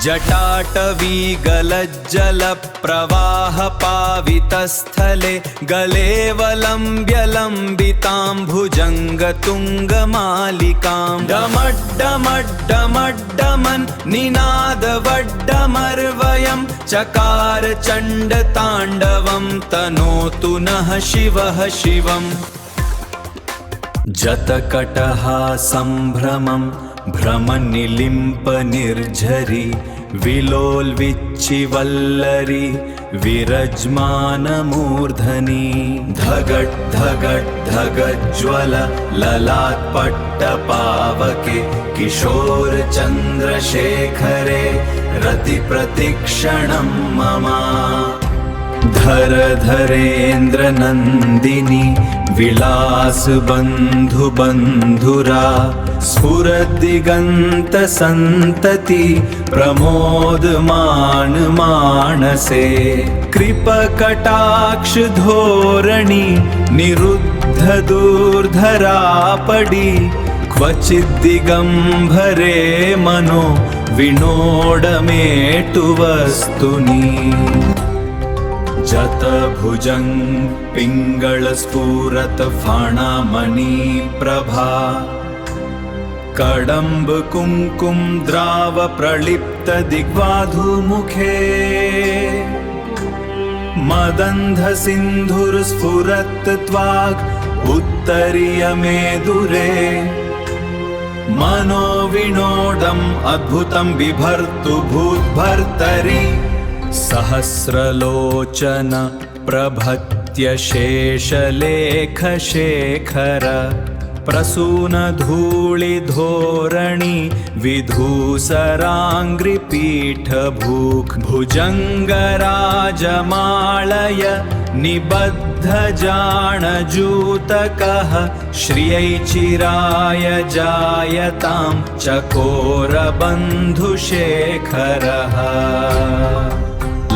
जटाटवी गलज्जलप्रवाहपावितस्थले गलेवलम्ब्य लम्बिताम्भुजङ्गतुङ्गमालिकां डमड्डमड्डमड्डमन् निनादवड्डमर्वयं चकार चण्डताण्डवं तनोतु नः शिवः शिवम् जतकटहा सम्भ्रमं भ्रमनिलिम्पनिर्झरि विलोल्विच्चिवल्लरी विरज्मानमूर्धनि धगट् धगट् धगज्ज्वल ललाट्पट्टपावके किशोरचन्द्रशेखरे रतिप्रतिक्षणं मम धर धरेन्द्रनन्दिनी विलासबन्धुबन्धुरा स्फुरद्दिगन्तसन्तति प्रमोदमान मानसे कृपकटाक्षधोरणि निरुद्धदूर्धरापडि क्वचिद्दिगम्भरे मनो विनोडमेटुवस्तुनि जतभुजं पिङ्गळस्फुरत्फणामणिप्रभा कडम्ब कुङ्कुम द्राव प्रलिप्त दिग्वाधुमुखे मदन्ध सिन्धुर्स्फुरत् त्वाग् उत्तरीयमेदुरे मनोविनोदम् अद्भुतं बिभर्तु भूद्भर्तरि सहस्रलोचन प्रभत्य शेषलेखशेखर प्रसूनधूलिधोरणि विधूसराङ्घ्रिपीठभूक् भुजङ्गराजमालय निबद्धजाणजूतकः श्रियै चिराय जायतां चकोरबन्धुशेखरः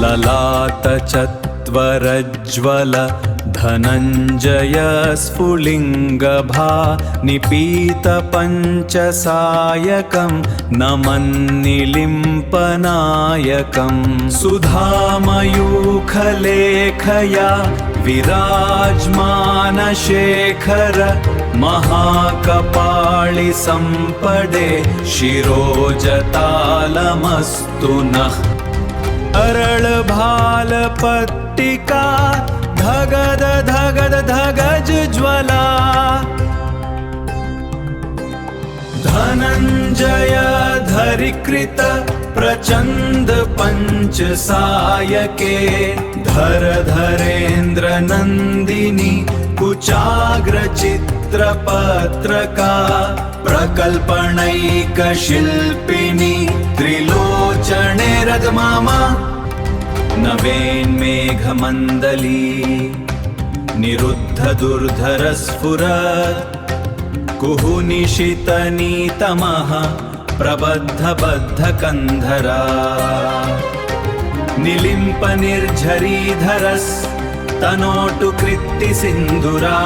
ललाटचत्वरज्ज्वल धनञ्जय स्फुलिङ्गभा निपीतपञ्चसायकं नमन्निलिम्पनायकं सुधामयूखलेखया विराजमानशेखर महाकपाळिसम्पदे शिरोजतालमस्तु नः अरळभालपट्टिका धगद धगद धगज्ज्वला धनञ्जय धरिकृत प्रचण्ड पञ्चसायके धर धरेन्द्र नन्दिनी कुचाग्रचित्रपत्रका प्रकल्पनैकशिल्पिनी त्रिलोचने रदमामा नवेन्मेघमण्डली निरुद्धदुर्धरस्फुरत् कुहुनिशितनीतमः प्रबद्धबद्धकन्धरा निलिम्पनिर्झरीधरस्तनोटुकृत्तिसिन्धुरा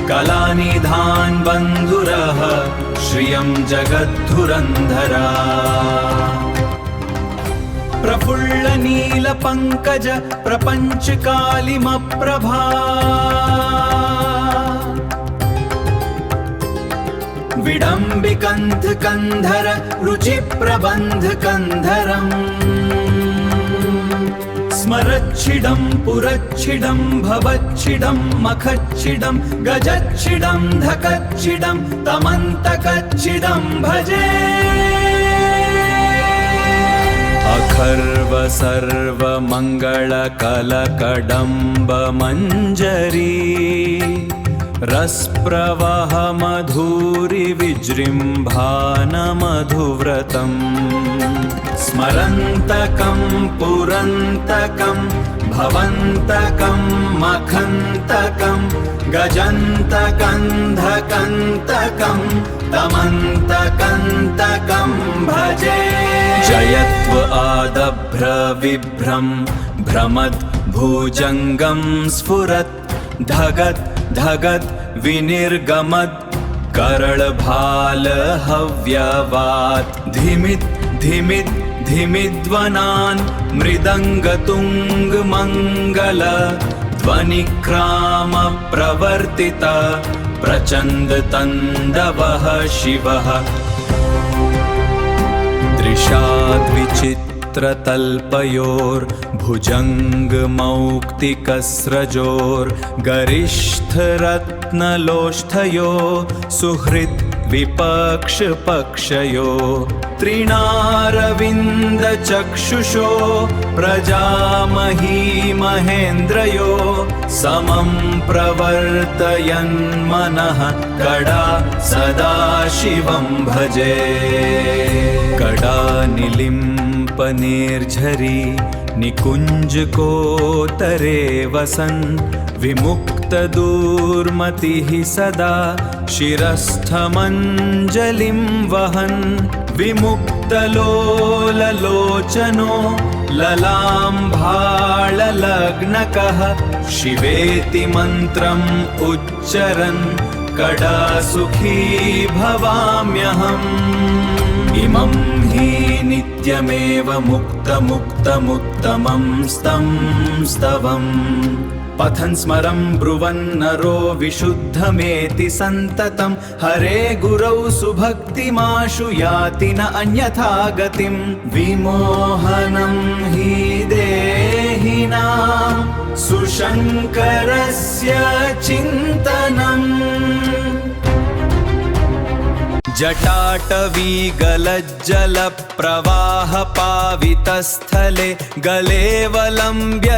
कलानिधान् बन्धुरः श्रियं जगद्धुरन्धरा प्रफुल्लनीलपङ्कज प्रपञ्चकालिमप्रभा विडम्बिकन्धकन्धर रुचिप्रबन्धकन्धरम् स्मरच्छिडं पुरच्छिडं भवच्छिडं मखच्छिडं गजच्छिडं धकच्छिडं तमन्तकच्छिडं भजे अखर्व सर्वमङ्गलकलकडम्बमञ्जरी रसप्रवाह मधुरि विजृम्भानमधुव्रतम् स्मरन्तकं पुरन्तकं भवन्तकं मखन्तकं गजन्तकन्धकन्तकं तमन्तकन्तकं भजे जयत्व आदभ्र विभ्रं भ्रमद् भुजङ्गं स्फुरत् धगत् धगत् विनिर्गमत् करळभाल हव्यवात् धिमित् धिमिद् धिमिध्वनान् मृदङ्गतुङ्गमङ्गल ध्वनिक्राम प्रवर्तित प्रचण्डताण्डवः शिवः दृशाद्विचित्रतल्पयोर्भुजङ्गमौक्तिकस्रजोर्गरिष्ठरत्नलोष्ठयो सुहृद् विपक्षपक्षयो त्रिणारविन्दचक्षुषो प्रजामही महेन्द्रयो समं प्रवर्तयन्मनः कड़ा सदाशिवं भजे कडानिलिम्पनिर्झरी निकुञ्जकोत्तरे वसन् विमुक्तदुर्मतिः सदा शिरस्थमञ्जलिं वहन् विमुक्तलोललोचनो ललाम्भाळलग्नकः शिवेति मन्त्रम् उच्चरन् कदा सुखी भवाम्यहम् इमं हि नित्यमेव मुक्तमुक्तमुत्तमं स्तवम् पठन् स्मरन् ब्रुवन् नरो विशुद्धमेति सन्ततं हरे गुरौ सुभक्तिमाशु याति न अन्यथा गतिं विमोहनं हि देहिनां सुशङ्करस्य चिन्तनम् जटाटवीगलज्जलप्रवाहपावितस्थले गलेऽवलम्ब्य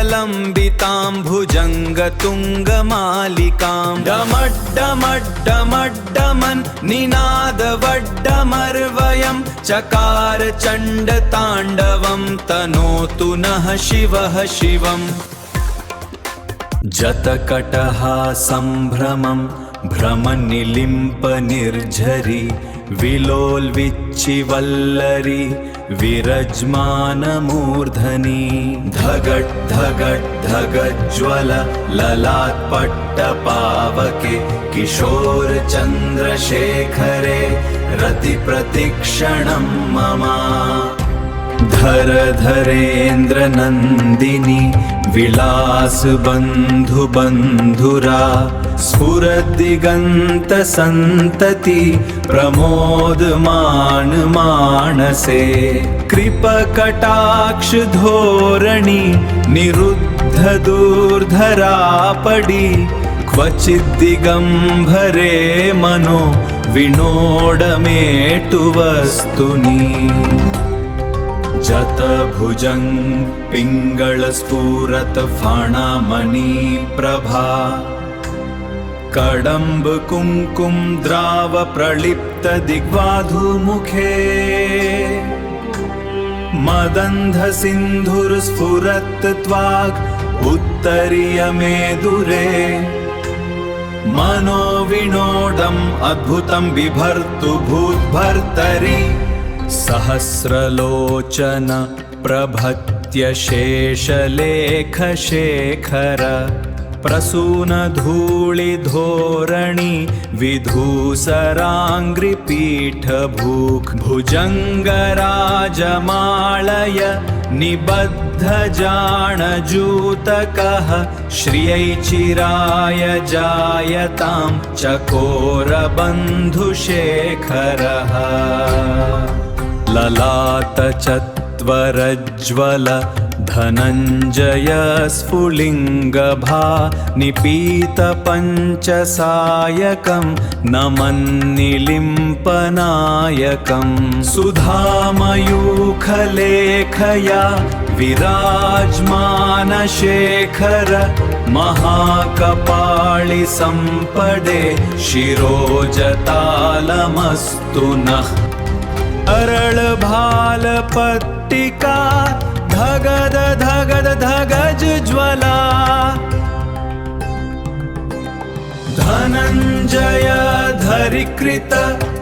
भुजङ्गतुङ्गमालिकां डमड्डमड्डमड्डमन् निनादवड्डमर्वयं चकार चण्डताण्डवं तनोतु नः शिवः शिवम् जतकटहा सम्भ्रमं भ्रमनिलिम्पनिर्झरी विलोल्विच्चिवल्लरी विरज्मानमूर्धनि धगट् धगट् धगज्ज्वल ललाट्पट्टपावके किशोरचन्द्रशेखरे रतिप्रतिक्षणं मम धर धरेन्द्रनन्दिनी विलासबन्धुबन्धुरा स्फुरद्दिगन्तसन्तति प्रमोदमान मानसे कृपकटाक्षधोरणि निरुद्धदुर्धरापडि क्वचिद्दिगम्भरे मनो विनोडमेटुवस्तुनि जतभुजङ् पिङ्गळस्फुरत फाणामणिप्रभा कडम्ब कुङ्कुम द्राव प्रलिप्त दिग्वाधुमुखे मदन्ध सिन्धुर्स्फुरत् त्वाक् उत्तरीयमेदुरे मनोविनोदम् अद्भुतं बिभर्तु भूद्भर्तरि सहस्रलोचन प्रभत्य शेषलेखशेखर प्रसूनधूलिधोरणि विधूसराङ्घ्रिपीठभूक् भुजङ्गराजमालय निबद्धजाणजूतकः श्रियै चिराय जायतां चकोरबन्धुशेखरः ललाटचत्वरज्ज्वल धनञ्जय स्फुलिङ्गभा निपीतपञ्चसायकं नमन्निलिम्पनायकं सुधामयूखलेखया विराजमानशेखर महाकपाळिसम्पदे शिरोजतालमस्तु नः अरळभालपट्टिका धगद धगद धगज ज्वला धनञ्जय धरिकृत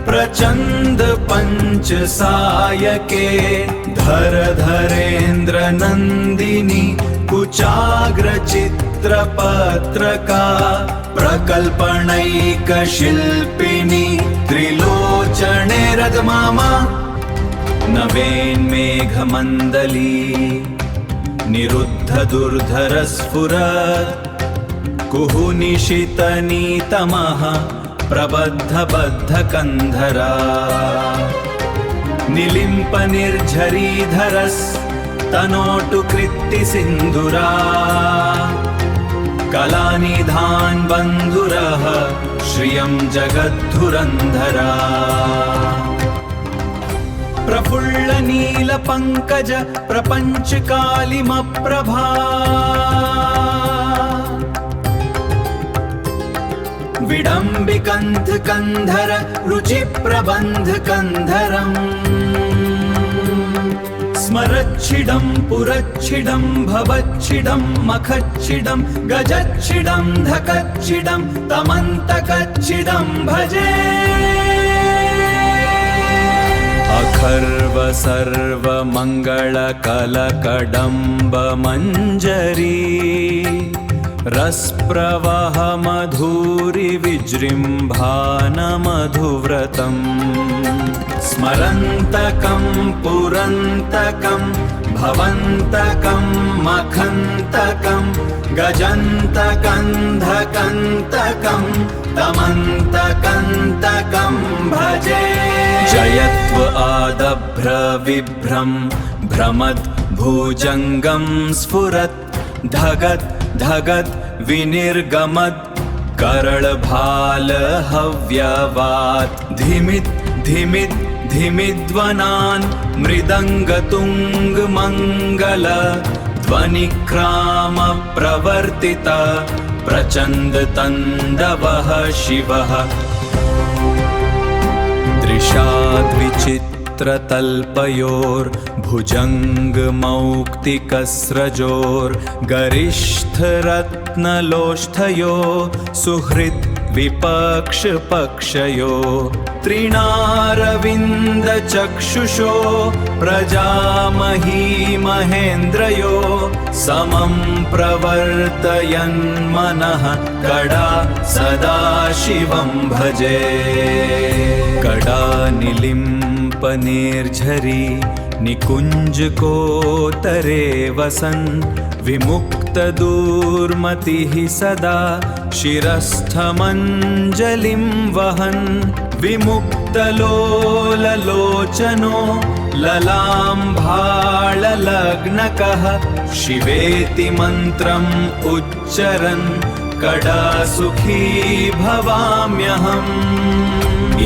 प्रचण्ड पञ्चसायके धर धरेन्द्र नन्दिनी कुचाग्र चित्रपत्रका प्रकल्पनैकशिल्पिनी त्रिलोचने रदमामा नवेन्मेघमण्डली निरुद्ध दुर्धर स्फुरत् कुहुनिशितनीतमः प्रबद्ध बद्ध कंधरा निलिम्प निर्झरीधरस् तनोटु कृत्ति सिन्दुरा कलानिधान् बन्धुरः श्रियं जगद्धुरन्धरा प्रफुल्ल नील पंकज प्रपंच कालिमप्रभा विडम्बिकन्थ कंधर रुचि प्रबंध कंधरम् स्मरच्छिडं पुरच्छिडं भवच्छिडं मखच्छिडं गजच्छिडं धकच्छिडं तमन्तकच्छिडं भजे अखर्व सर्व मंगल कलकडम्ब मंजरी रसप्रवाह मधुरि विजृम्भान मधुव्रतम् स्मरन्तकं पुरन्तकं भवन्तकं मखन्तकं गजन्तकन्धकन्तकं तमन्तकन्तकं भजे जयत्व आदभ्र विभ्रं भ्रमद् भुजङ्गं स्फुरत् धगत् धगत् विनिर्गमत् करळभाल हव्यवात् धिमित् धिमित् धिमिध्वनान् मृदङ्गतुङ्ग मङ्गल ध्वनिक्राम प्रवर्तित प्रचण्ड तण्डवः शिवः दृशाद्विचित्रतल्पयोर्भुजङ्गमौक्तिकस्रजोर् गरिष्ठरत्नलोष्ठयो सुहृत् विपक्षपक्षयो त्रिणारविन्दचक्षुषो प्रजामही महेन्द्रयो समं प्रवर्तयन् मनः कड़ा सदा शिवं भजे कड़ा निलिम्प निर्झरी निकुञ्जकोतरे वसन् विमुक्तदूर्मतिः सदा शिरस्थमञ्जलिं वहन् विमुक्तलोललोचनो ललाम्भाळलग्नकः शिवेति मन्त्रम् उच्चरन् कदा सुखी भवाम्यहम्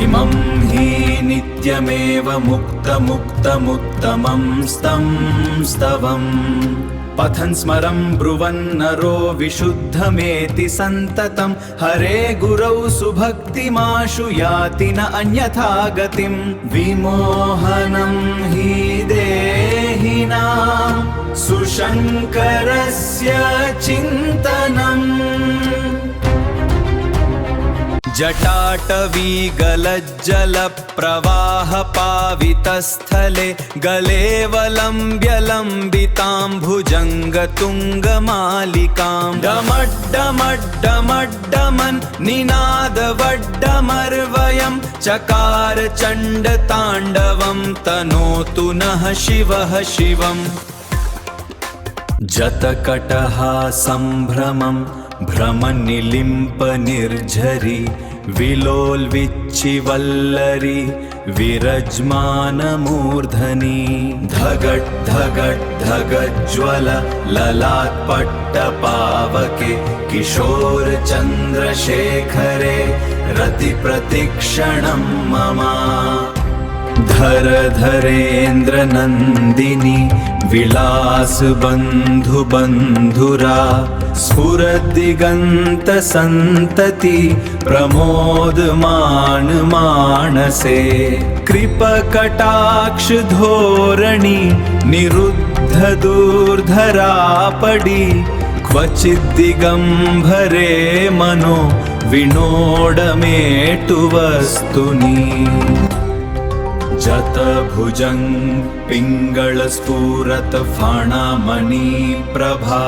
इमं हि नित्यमेव मुक्तमुक्तमुत्तमं स्तं स्तवम् पठन् स्मरं ब्रुवन्नरो विशुद्धमेति सन्ततं हरे गुरौ सुभक्तिमाशु याति न अन्यथा गतिं विमोहनं हि देहिनां सुशङ्करस्य चिन्तनम् जटाटवी गलज्जलप्रवाह पावितस्थले गलेवलम्ब्य लम्बितां भुजङ्गतुङ्गमालिकां डमड्डमड्डमड्डमन् निनादवड्डमर्वयं चकार चण्डताण्डवं तनोतु नः शिवः शिवम् जतकटहा सम्भ्रमं भ्रमनिलिम्प निर्झरी विलोल्विच्चिवल्लरी विरज्मानमूर्धनि धगट् धगट् धगज्ज्वल ललाट्पट्टपावके किशोरचन्द्रशेखरे रतिप्रतिक्षणं मम धर धरेन्द्र नन्दिनी विलास बन्धु बन्धुरा स्फुरद्दिगन्त सन्तति प्रमोदमान मानसे कृपकटाक्ष धोरणी निरुद्ध दूर्धरापडी क्वचिद्दिगम्भरे मनो विनोडमेटु वस्तुनि जत भुजंग पिंगल स्फुरत फाणामणि प्रभा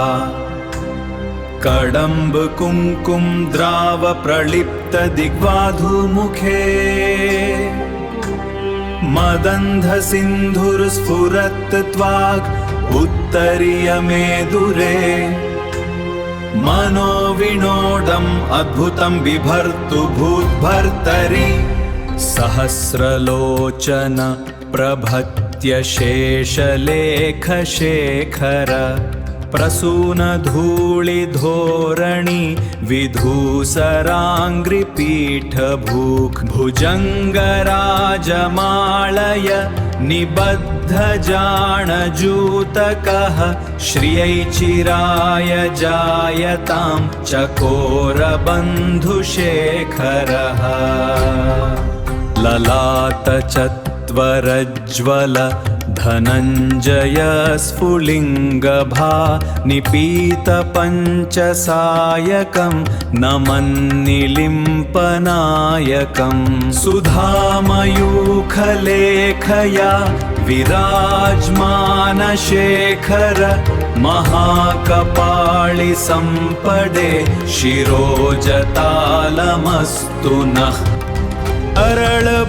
कडम्ब कुंकुम द्राव प्रलिप्त दिग्वाधु मुखे मदन्धसिन्धुर्स्फुरत्त्वाग् उत्तरीयमेदुरे मनोविनोदम् अद्भुतं बिभर्तु भूद्भर्तरि सहस्रलोचन प्रभत्य शेषलेखशेखर प्रसूनधूलिधोरणि विधूसराङ्घ्रिपीठभूक् भुजङ्गराजमालय निबद्धजाणजूतकः श्रियै चिराय जायतां चकोरबन्धुशेखरः ललाटचत्वरज्ज्वल धनञ्जय स्फुलिङ्गभा निपीतपञ्चसायकं नमन्निलिम्पनायकं सुधामयूखलेखया विराजमानशेखर महाकपाळिसम्पदे शिरोजतालमस्तु नः अरळभालपट्टिका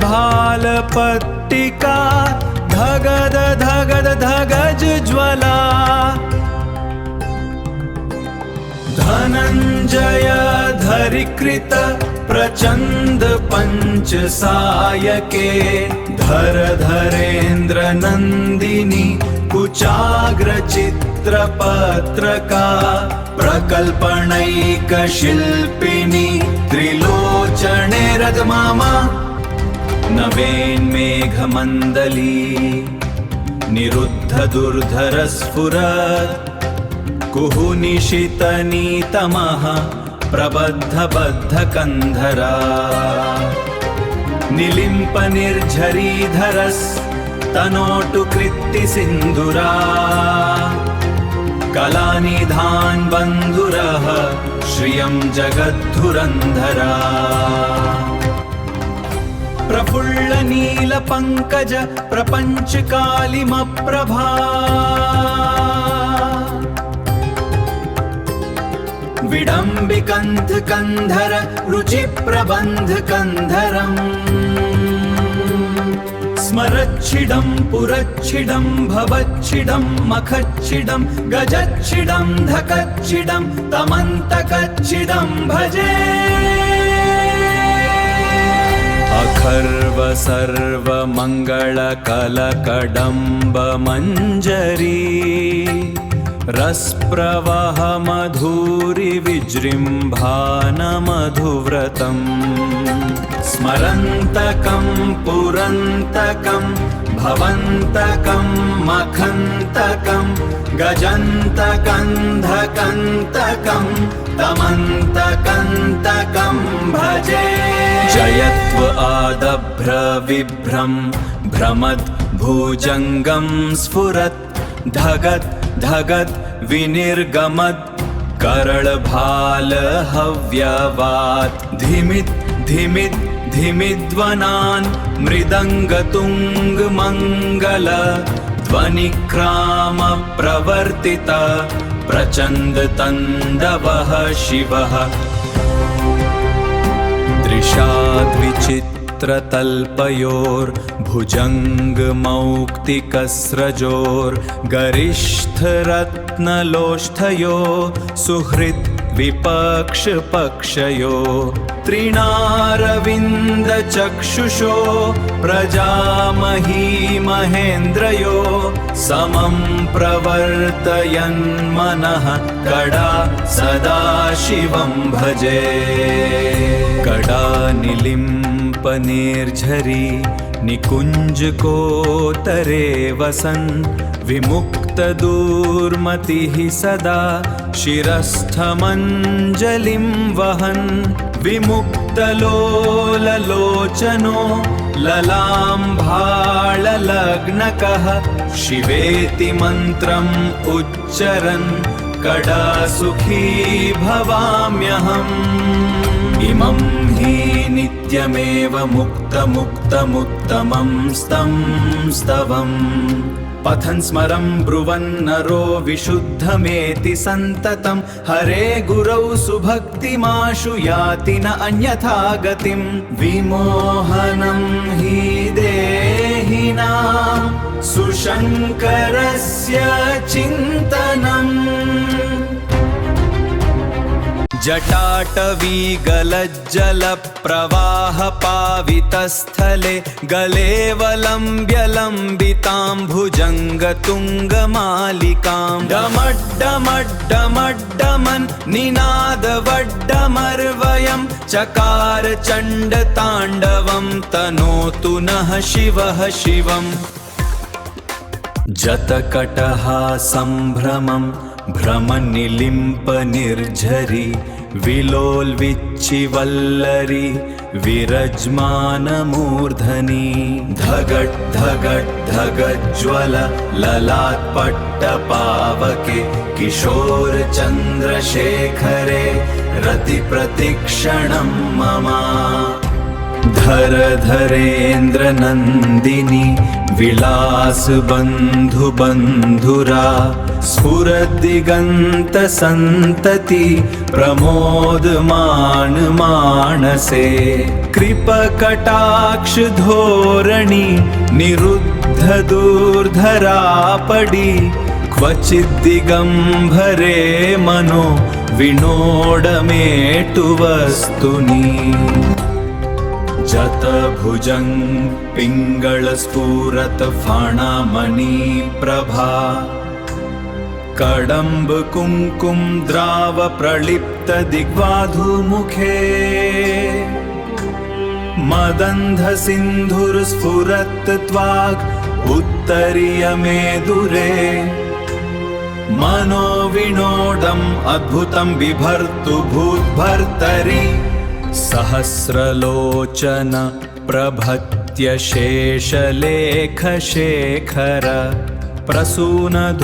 धगद धगद धगज ज्वला धनञ्जय धरिकृत प्रचण्ड पञ्चसायके धर धरेन्द्र नन्दिनी कुचाग्रचित्रपत्रका प्रकल्पनैकशिल्पिनी त्रिलोचने रदमामा नवेन्मेघमण्डली निरुद्धदुर्धरस्फुरत् कुहुनिशितनीतमः प्रबद्धबद्धकन्धरा निलिम्पनिर्झरीधरस्तनोटुकृत्तिसिन्धुरा कलानिधान् बन्धुरः श्रियं जगद्धुरन्धरा प्रफुल्लनीलपङ्कज प्रपञ्चकालिमप्रभा विडम्बिकन्धकन्धर रुचिप्रबन्धकन्धरम् स्मरच्छिडं पुरच्छिडं भवच्छिडं मखच्छिडं गजच्छिडं धकच्छिडं तमन्तकच्छिडं भजे अखर्व सर्वमङ्गलकलकडम्बमञ्जरी रसप्रवह मधुरि विजृम्भानमधुव्रतम् स्मरन्तकं पुरन्तकं भवन्तकं मखन्तकं गजन्तकन्धकन्तकं तमन्तकन्तकं भजे जयत्व आदभ्र विभ्रं भ्रमद् भुजङ्गं स्फुरत् धगत् धगत् विनिर्गमत् करळभालहव्यवात् धिमित् धिमित् धिमिध्वनान् मृदङ्गतुङ्गमङ्गल ध्वनिक्राम प्रवर्तित प्रचण्डतण्डवः शिवः दृशाद्विचित्रतल्पयोर्भुजङ्गमौक्तिकस्रजोर्गरिष्ठरत्नलोष्ठयो सुहृत् विपक्षपक्षयो त्रिणारविन्दचक्षुषो प्रजामही महेन्द्रयो समं प्रवर्तयन्मनः कड़ा सदा शिवं भजे कड़ा निलिम्पनिर्झरी निकुञ्जकोत्तरे वसन् विमुक्तदूर्मतिः सदा शिरस्थमञ्जलिं वहन् विमुक्तलोललोचनो ललाम्भाळलग्नकः शिवेति मन्त्रम् उच्चरन् कडासुखी भवाम्यहम् इमं हि नित्यमेव मुक्तमुक्तमुत्तमं स्तवम् पठन् स्मरन् ब्रुवन्नरो विशुद्धमेति सन्ततं हरे गुरौ सुभक्तिमाशु याति न अन्यथा गतिं विमोहनं हि देहिनां सुशङ्करस्य चिन्तनम् जटाटवीगलज्जलप्रवाहपावितस्थले गलेऽवलम्ब्य लम्बितां भुजङ्गतुङ्गमालिकां डमड्डमड्डमड्डमन् निनादवड्डमर्वयं चकार चण्डताण्डवं तनोतु नः शिवः शिवम् जतकटहा सम्भ्रमं भ्रमनिलिम्पनिर्झरि विलोल्विच्चिवल्लरि विरज्मानमूर्धनि धगट् धगट् धगज्ज्वल ललाट्पट्टपावके किशोरचन्द्रशेखरे रतिप्रतिक्षणं मम धर धरेन्द्रनन्दिनी विलासबन्धुबन्धुरा स्फुरद्दिगन्तसन्तति प्रमोदमान मानसे कृपकटाक्षधोरणि निरुद्धदूर्धरापडि क्वचिद्दिगम्भरे मनो विनोडमेटुवस्तुनि जतभुजं पिङ्गळस्फुरत फणमणिप्रभा कडम्ब कुङ्कुम द्राव प्रलिप्त दिग्वाधुमुखे मदन्ध सिन्धुर्स्फुरत् त्वाग् उत्तरीयमेदुरे मनोविनोदम् अद्भुतं बिभर्तु भूद्भर्तरि सहस्रलोचन प्रभत्य शेषलेखशेखर प्रसूनधूलिधोरणि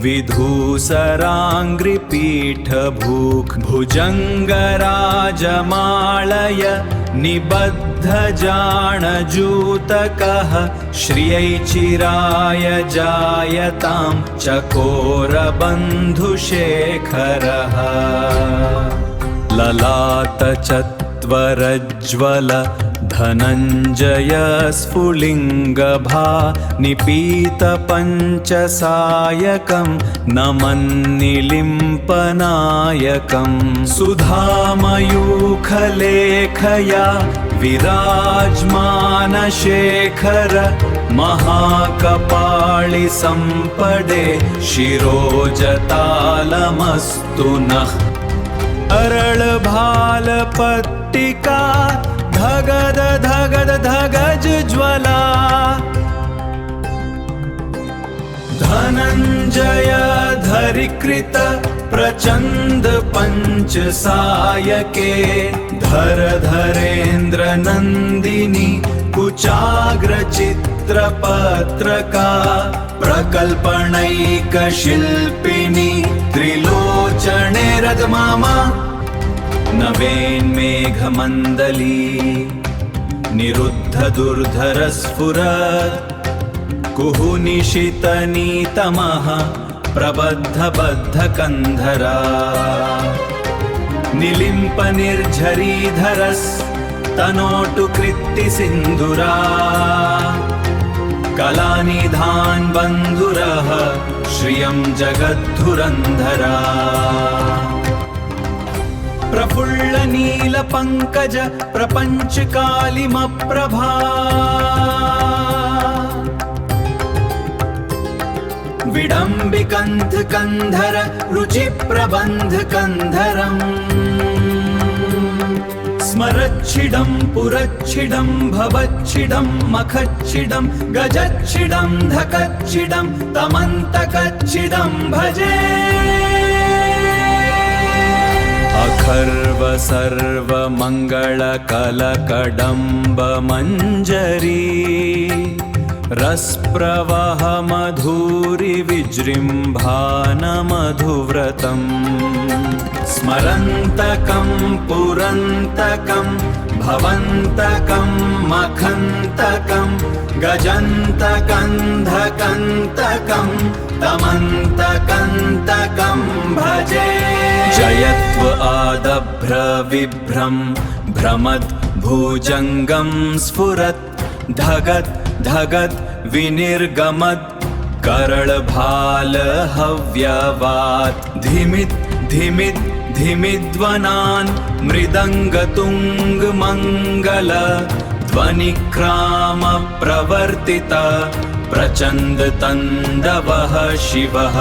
विधूसराङ्घ्रिपीठभूक् भुजङ्गराजमालय निबद्धजाणजूतकः श्रियै चिराय जायतां चकोरबन्धुशेखरः ललाटचत्वरज्ज्वल धनञ्जय स्फुलिङ्गभा निपीतपञ्चसायकं नमन्निलिम्पनायकं सुधामयूखलेखया विराजमानशेखर महाकपाळिसम्पदे शिरोजतालमस्तु नः अरळभालपट्टिका धगद धगद धगज ज्वला धनञ्जय धरिकृत प्रचण्ड पञ्चसायके धर धरेन्द्र नन्दिनी कुचाग्रचित्रपत्रका प्रकल्पनैकशिल्पिनी त्रिलोचने रदमामा नवेन्मेघमण्डली निरुद्धदुर्धरस्फुरत् कुहुनिशितनीतमः प्रबद्धबद्धकन्धरा निलिम्पनिर्झरीधरस्तनोटु कृत्तिसिन्धुरा कलानिधान् बन्धुरः श्रियं जगद्धुरन्धरा प्रफुल्लनीलपङ्कज प्रपञ्चकालिमप्रभा विडम्बिकन्धकन्धर रुचिप्रबन्धकन्धरम् स्मरच्छिडं पुरच्छिडं भवच्छिडं मखच्छिडं गजच्छिडं धकच्छिडं तमन्तकच्छिडं भजे अखर्व सर्वमङ्गलकलकडम्ब मञ्जरी रसप्रवाह मधुरि विजृम्भान मधुव्रतम् स्मरन्तकं पुरन्तकं भवन्तकं मखन्तकं गजन्तकन्धकन्तकं तमन्तकन्तकं भजे। जयत्व आदभ्र विभ्रं भ्रमद् भुजङ्गं स्फुरत् धगत् धगत् विनिर्गमत् करळभाल हव्यवात् धिमित् धिमित् धिमिध्वनान् मृदङ्गतुङ्गमङ्गल ध्वनिक्राम प्रवर्तित प्रचण्डतण्डवः शिवः।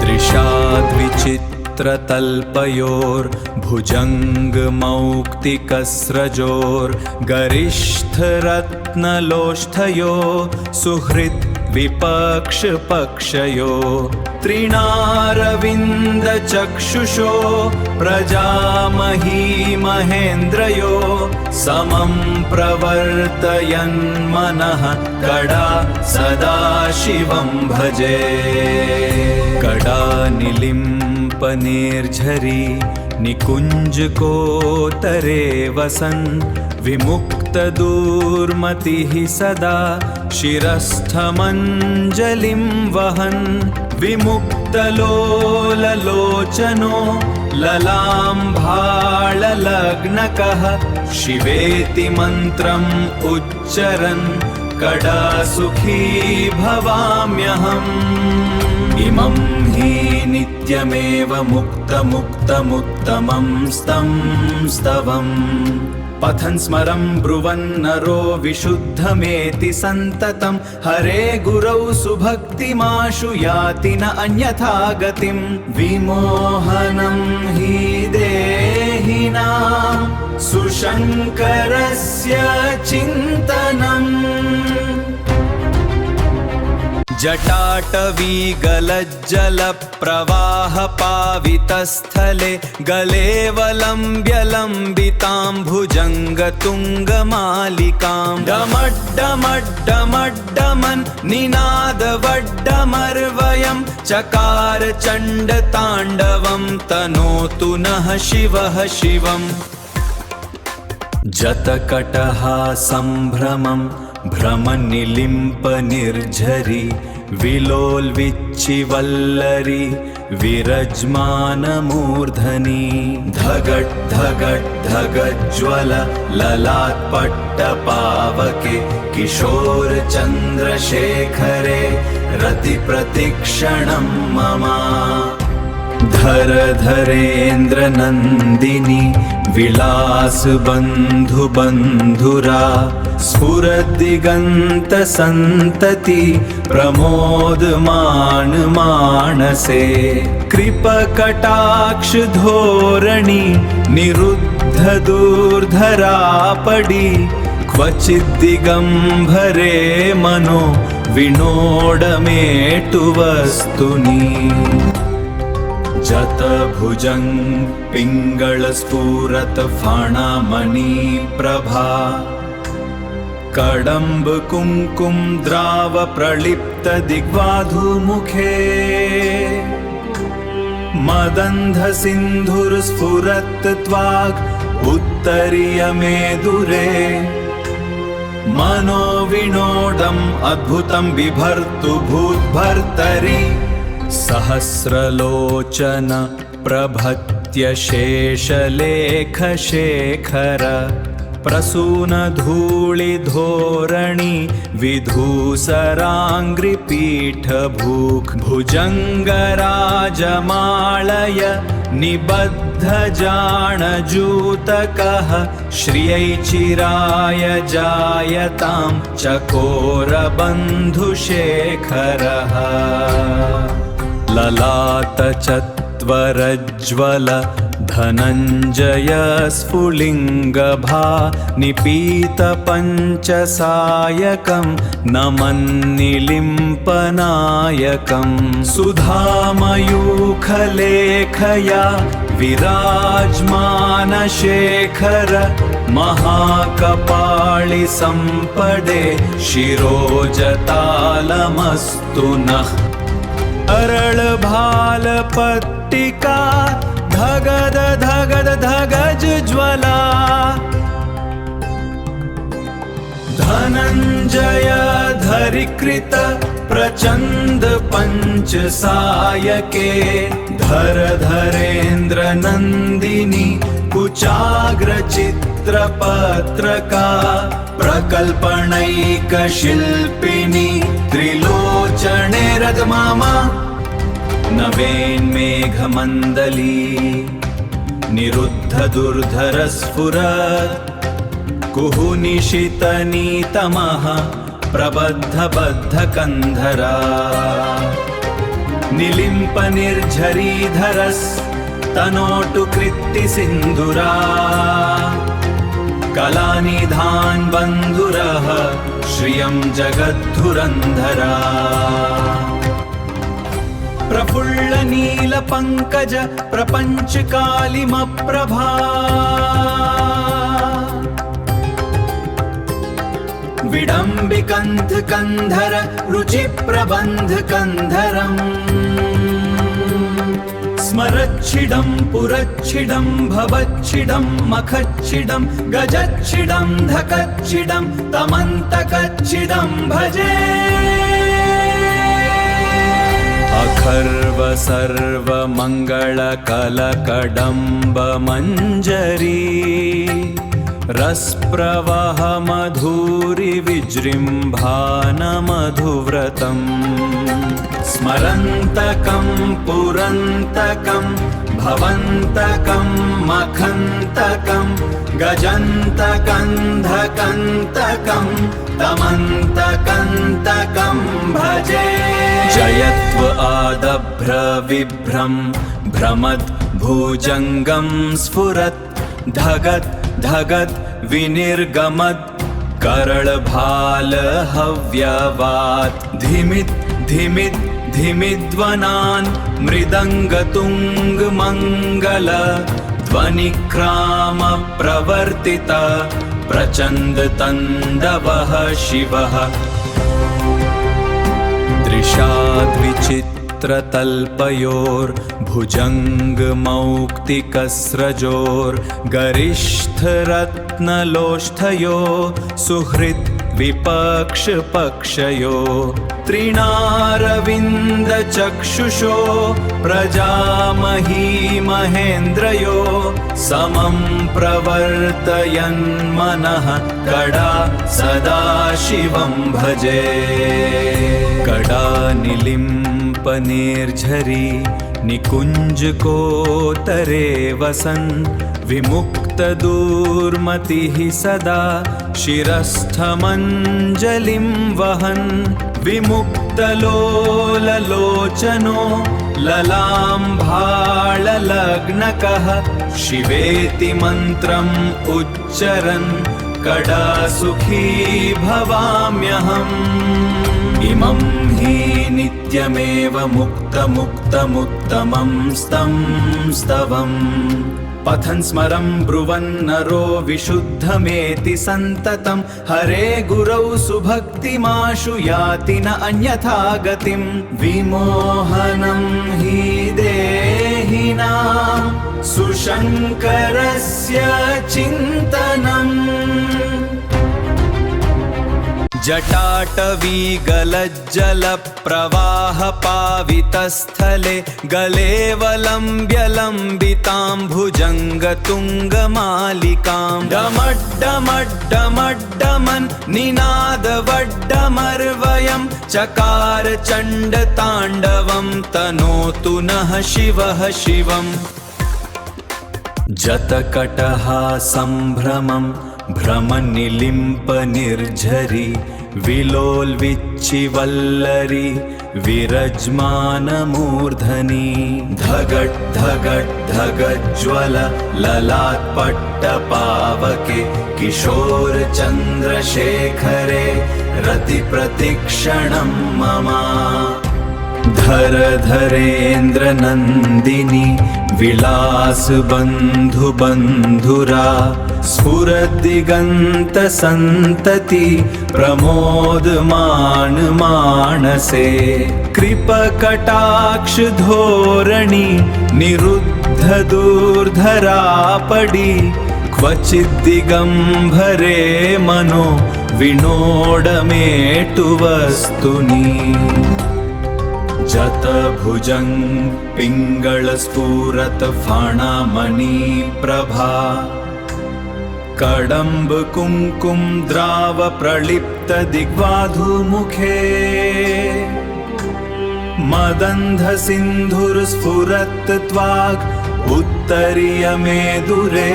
दृशाद्विचित्रतल्पयोर्भुजङ्गमौक्तिकस्रजोर्गरिष्ठरत्नलोष्ठयो सुहृद् विपक्षपक्षयो त्रिणारविन्दचक्षुषो प्रजामही महेन्द्रयो समं प्रवर्तयन्मनः कड़ा सदाशिवं भजे। कड़ा निलिम्पनिर्झरी निकुञ्जकोत्तरे वसन् विमुक्तदूर्मतिः सदा शिरस्थमञ्जलिं वहन् विमुक्तलोललोचनो ललाम्भाळलग्नकः शिवेति मन्त्रम् उच्चरन् कड़ा सुखी भवाम्यहम्। इमं हि नित्यमेव मुक्तमुक्तमुत्तमं स्तवम् पठन् स्मरन् ब्रुवन् नरो विशुद्धमेति सन्ततं हरे गुरौ सुभक्तिमाशु याति न अन्यथा गतिं। विमोहनं हि देहिनां सुशङ्करस्य चिन्तनम्। जटाटवीगलज्जलप्रवाहपावितस्थले गलेऽवलम्ब्य लम्बितां भुजङ्गतुङ्गमालिकां डमड्डमड्डमड्डमन् निनादवड्डमर्वयं चकार चण्डताण्डवं तनोतु नः शिवः शिवम्। जतकटहा सम्भ्रमं भ्रमनिलिम्पनिर्झरी विलोल्विच्चिवल्लरी विरज्मानमूर्धनि धगट् धगट् धगज्ज्वल ललाट्पट्टपावके किशोरचन्द्रशेखरे रतिप्रतिक्षणं मम। धर धरेन्द्रनन्दिनी विलासबन्धुबन्धुरा स्फुरद्दिगन्तसन्तति प्रमोदमान मानसे कृपकटाक्षधोरणि निरुद्धदूर्धरापडि क्वचिद्दिगम्भरे मनो विनोडमेटुवस्तुनि। जतभुजङ्ग पिङ्गळस्फुरत फाणामणि प्रभा कडम्ब कुङ्कुम द्राव प्रलिप्त दिग्वाधुमुखे मदन्ध सिन्धुर्स्फुरत् त्वाग् उत्तरीयमेदुरे मनोविनोदम् अद्भुतं बिभर्तु भूद्भर्तरि सहस्रलोचन प्रभत्य शेषलेखशेखर प्रसूनधूलिधोरणि विधूसराङ्घ्रिपीठभूक् भुजङ्गराजमालय निबद्धजाणजूतकः श्रियै चिराय जायतां चकोरबन्धुशेखरः ललाटचत्वरज्ज्वल धनञ्जय स्फुलिङ्गभा निपीतपञ्चसायकं नमन्निलिम्पनायकं सुधामयूखलेखया विराजमानशेखर महाकपाळिसम्पदे शिरोजतालमस्तु नः। अरळभालपट्टिका धगद धगद धगज ज्वला धनञ्जय धरिकृत प्रचण्ड पंच सायके धर धरेन्द्र नन्दिनी कुचाग्र चित्रपत्रका प्रकल्पनैक शिल्पिनी त्रिलोचने रदमामा नवेन्मेघमण्डली निरुद्ध दुर्धर स्फुरत् कुहुनिशितनीतमः प्रबद्ध बद्ध कंधरा निलिम्प निर्झरीधरस् तनोटु कृत्ति सिन्दुरा कलानिधान बन्धुरः श्रियं जगद्धुरन्धरा प्रफुल्ल नील पंकज प्रपंच कालिमप्रभा विडम्बिकन्थ कंधर रुचि प्रबंध कंधरम् स्मरच्छिडं पुरच्छिडं भवच्छिडं मखच्छिडं गजच्छिडं धकच्छिडं तमन्तकच्छिडं भजे अखर्व सर्व मंगल कलकडम्ब मंजरी रसप्रवाह मधुरि विजृम्भान मधुव्रतम् स्मरन्तकं पुरन्तकं भवन्तकं मखन्तकं गजन्तकन्धकन्तकं तमन्तकन्तकं भजे जयत्व आदभ्र विभ्रं भ्रमद् भुजङ्गं स्फुरत् धगत् धगत् विनिर्गमत् करळभाल हव्यवात् धिमित् धिमित् धिमिध्वनान् मृदङ्गतुङ्ग मङ्गल ध्वनिक्राम प्रवर्तित प्रचण्ड तन्दवः शिवः दृशाद्विचित्रतल्पयोर्भुजङ्गमौक्तिकस्रजोर्गरिष्ठरत्नलोष्ठयो सुहृद् विपक्ष पक्षयो तृणारविन्द चक्षुषो प्रजामही महेन्द्रयो समं प्रवर्तयन् मनः कड़ा सदा शिवं भजे कड़ा निलिम्प निर्झरी निकुंज कोतरे वसन् विमुक्त दूर्मतिः सदा शिरस्थमञ्जलिं वहन् विमुक्तलोललोचनो ललाम्भाळलग्नकः शिवेति मन्त्रम् उच्चरन् कदा सुखी भवाम्यहम् इमं हि नित्यमेव मुक्तमुक्तमुत्तमं स्तं स्तवम् पठन् स्मरं ब्रुवन् नरो विशुद्धमेति सन्ततं हरे गुरौ सुभक्तिमाशु याति न अन्यथा गतिं विमोहनं हि देहिनां सुशङ्करस्य चिन्तनम् जटाटवीगलज्जलप्रवाहपावितस्थले गलेवलम्ब्य लम्बिताम्भुजङ्गतुङ्गमालिकां डमड्डमड्डमड्डमन् निनादवड्डमर्वयं चकार चण्डताण्डवं तनोतु नः शिवः शिवम् जतकटहा सम्भ्रमं भ्रमनिलिम्प निर्झरी विलोल्विच्चिवल्लरी विरज्मानमूर्धनि धगट् धगट् धगज्ज्वल ललाट्पट्टपावके किशोर चन्द्रशेखरे रतिप्रतिक्षणं मम धरेन्द्र नन्दिनी विलास बन्धु बन्धुरा स्फुरद्दिगन्त सन्तति प्रमोदमान मानसे कृपकटाक्ष धोरणि निरुद्ध दूर्धरापडि क्वचिद्दिगम्भरे मनो विनोडमेटु वस्तुनि जतभुजं पिङ्गळस्फुरत फाणामणि प्रभा कडम्ब कुङ्कुम द्राव प्रलिप्त दिग्वाधुमुखे मदन्ध सिन्धुर्स्फुरत् त्वाग् उत्तरीयमेदुरे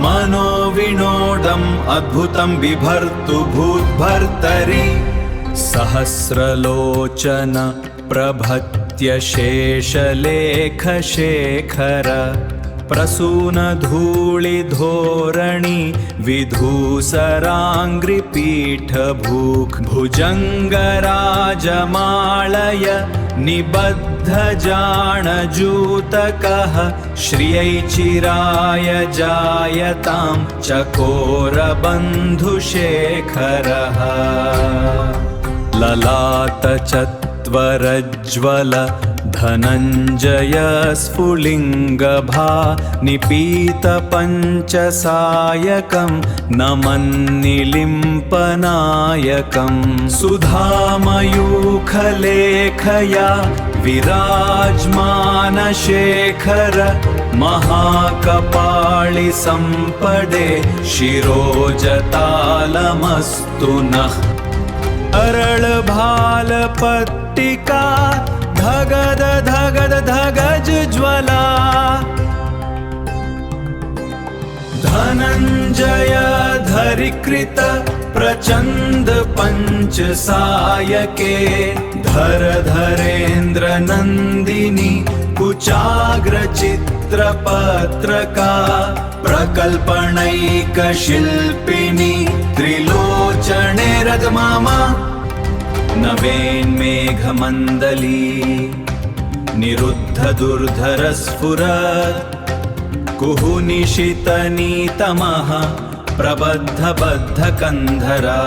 मनोविनोदम् अद्भुतं बिभर्तु भूद्भर्तरि सहस्रलोचन प्रभत्य शेषलेखशेखर प्रसूनधूलिधोरणि विधूसराङ्घ्रिपीठभूक् भुजङ्गराजमालय निबद्धजाणजूतकः श्रियै चिराय जायतां चकोरबन्धुशेखरः ललाटचत्वरज्ज्वल धनञ्जय स्फुलिङ्गभा निपीतपञ्चसायकं नमन्निलिम्पनायकं सुधामयूखलेखया विराजमानशेखर महाकपाळि सम्पदे शिरोजतालमस्तु नः अरळभालपट्टिका धगद धगद धगज ज्वला धनञ्जय धरिकृत प्रचण्ड पञ्चसायके धरेन्द्र नन्दिनी कुचाग्रचित्रपत्रका प्रकल्पनैकशिल्पिनी त्रिलोचने रदमामा नवेन्मेघमण्डली निरुद्ध दुर्धर स्फुरत् कुहुनिशितनीतमः प्रबद्ध बद्ध कन्धरा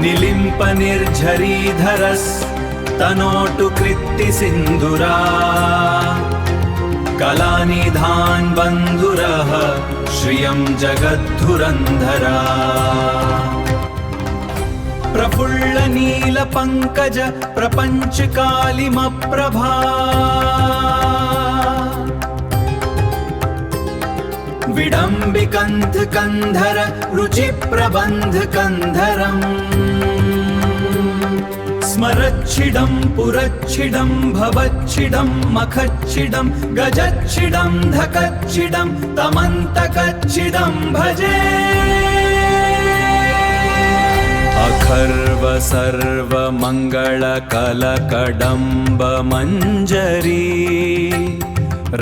निलिम्प निर्झरीधरस् तनोटु कृत्ति सिन्दुरा कलानिधान् बन्धुरः श्रियं जगद्धुरन्धरा प्रफुल्ल नीलपङ्कज प्रपञ्चकालिमप्रभा विडम्बिकन्थ कन्धर रुचिप्रबन्धकन्धरम् स्मरच्छिडं पुरच्छिडं भवच्छिडं मखच्छिडं गजच्छिडं धकच्छिडं तमन्तकच्छिडं भजे अखर्व सर्व मंगल कलकडम्ब मंजरी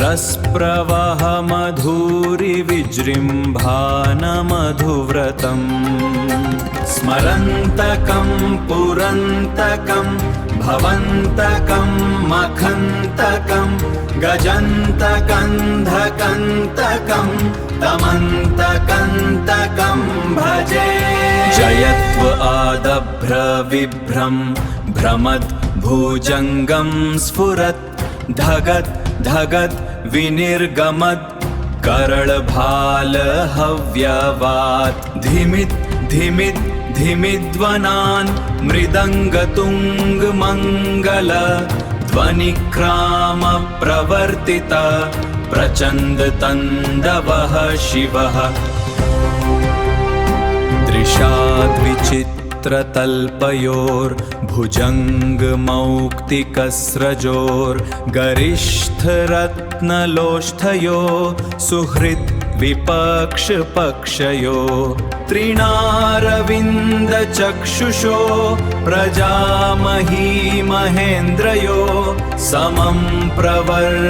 रसप्रवाह मधुरि विजृम्भान मधुव्रतम् स्मरन्तकं पुरन्तकं भवन्तकं मखन्तकं गजन्तकन्धकन्तकं तमन्तकन्तकं भजे जयत्व आदभ्र विभ्रं भ्रमद् भुजङ्गं स्फुरत् धगत् धगत् विनिर्गमत् करळभाल हव्यवात् धिमित् धिमित् धिमिध्वनान् मृदङ्गतुङ्ग मङ्गल ध्वनिक्राम प्रवर्तित प्रचण्ड तण्डवः शिवः दृशाद्विचित्रतल्पयोर्भुजङ्गमौक्तिकस्रजोर् गरिष्ठरत्नलोष्ठयो सुहृत् विपक्षपक्षयो त्रिणारविन्दचक्षुषो प्रजामही महेन्द्रयो समं प्रवर्तयन्मनः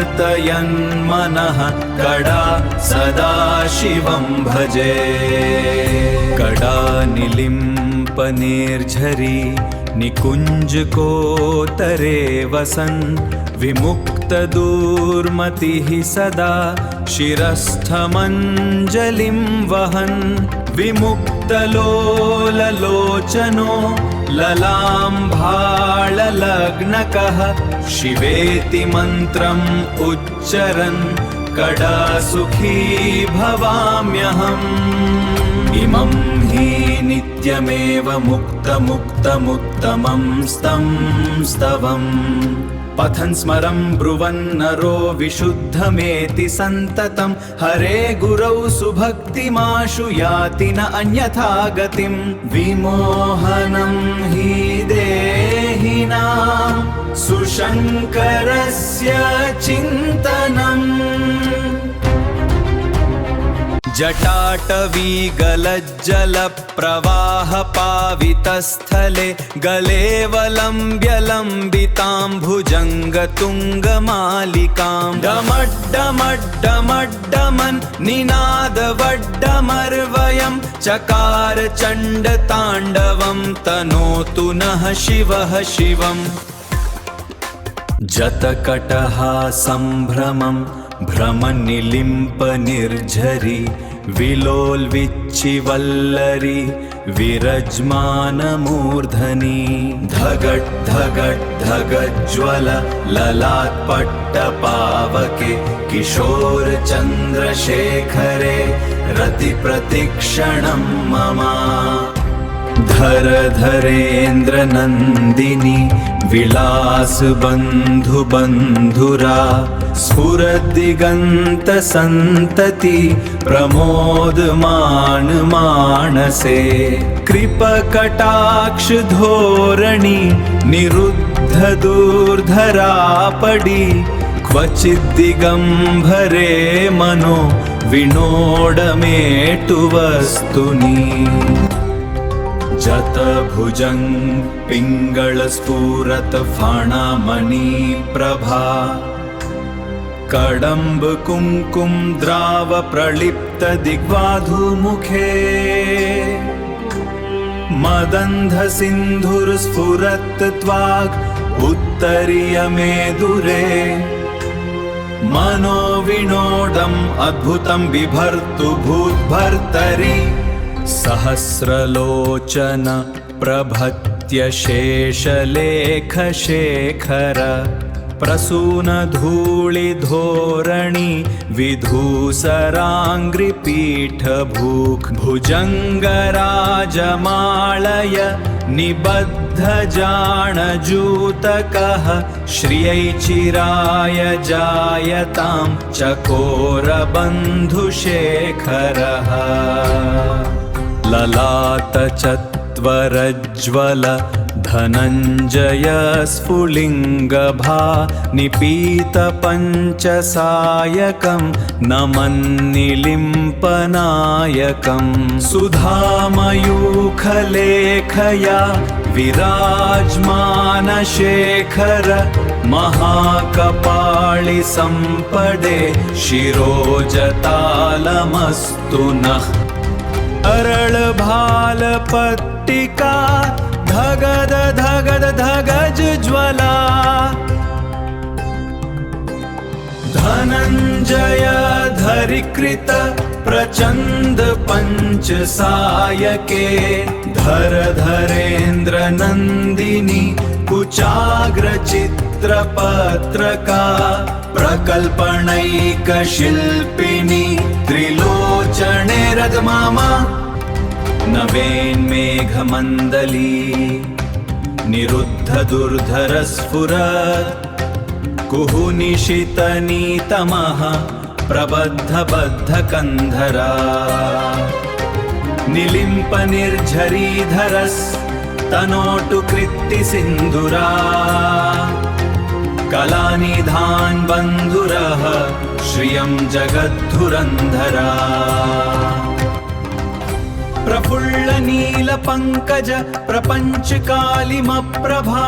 कड़ा सदा शिवं भजे कडानिलिम्प विलिम्पनिर्झरी निकुञ्जकोत्तरे वसन् विमुक्तदुर्मतिः सदा शिरस्थमञ्जलिं वहन् विमुक्तलोललोचनो ललाम्भाळलग्नकः शिवेति मन्त्रम् उच्चरन् कडासुखी भवाम्यहम् इमं हि नित्यमेव मुक्तमुक्तमुत्तमं स्तवम् पठन् स्मरन् ब्रुवन् नरो विशुद्धमेति सन्ततं हरे गुरौ सुभक्तिमाशु याति न अन्यथा गतिं विमोहनं हि देहिनां सुशङ्करस्य चिन्तनम् जटाटवीगलज्जलप्रवाहपावितस्थले गलेऽवलम्ब्य लम्बितां भुजङ्गतुङ्गमालिकां डमड्डमड्डमड्डमन् निनादवड्डमर्वयं चकार चण्डताण्डवं तनोतु नः शिवः शिवम् जतकटहा सम्भ्रमं भ्रमनिलिम्पनिर्झरी विलोल्विच्चिवल्लरी विरज्मानमूर्धनि धगट् धगट् धगज्ज्वल ललाट्पट्टपावके किशोरचन्द्रशेखरे रतिप्रतिक्षणं मम धर धरेन्द्रनन्दिनी विलासबन्धुबन्धुरा स्फुरद्दिगन्तसन्तति प्रमोदमान मानसे कृपकटाक्षधोरणि निरुद्धदुर्धरापडि क्वचिद्दिगम्भरे मनो विनोडमेटुवस्तुनि जतभुजङ्ग पिङ्गळस्फुरत फाणामणिप्रभा कडम्ब कुङ्कुम द्राव प्रलिप्त दिग्वाधुमुखे मदन्ध सिन्धुर्स्फुरत् त्वाक् उत्तरीयमेदुरे मनोविनोदम् अद्भुतं बिभर्तु भूद्भर्तरि सहस्रलोचन प्रभत्य शेषलेखशेखर प्रसूनधूलिधोरणि विधूसराङ्घ्रिपीठभूक् भुजङ्गराजमालय निबद्धजाणजूतकः श्रियै चिराय जायतां चकोरबन्धुशेखरः ललाटचत्वरज्ज्वल धनञ्जय स्फुलिङ्गभा निपीतपञ्चसायकं नमन्निलिम्पनायकं सुधामयूखलेखया विराजमानशेखर महाकपाळिसम्पदे शिरोजतालमस्तु नः अरळभालपट्टिका धगद धगद धगज ज्वला धनञ्जय धरिकृत प्रचण्ड पञ्चसायके धर धरेन्द्र नन्दिनी कुचाग्रचित्रपत्रका प्रकल्पनैकशिल्पिनी त्रिलोचने रदमामा नवेन्मेघमण्डली निरुद्धदुर्धरस्फुरत् कुहुनिशितनीतमः प्रबद्धबद्धकन्धरा निलिम्पनिर्झरीधरस्तनोटु कृत्तिसिन्धुरा कलानिधान् बन्धुरः श्रियं जगद्धुरन्धरा प्रफुल्ल नीलपङ्कज प्रपञ्चकालिमप्रभा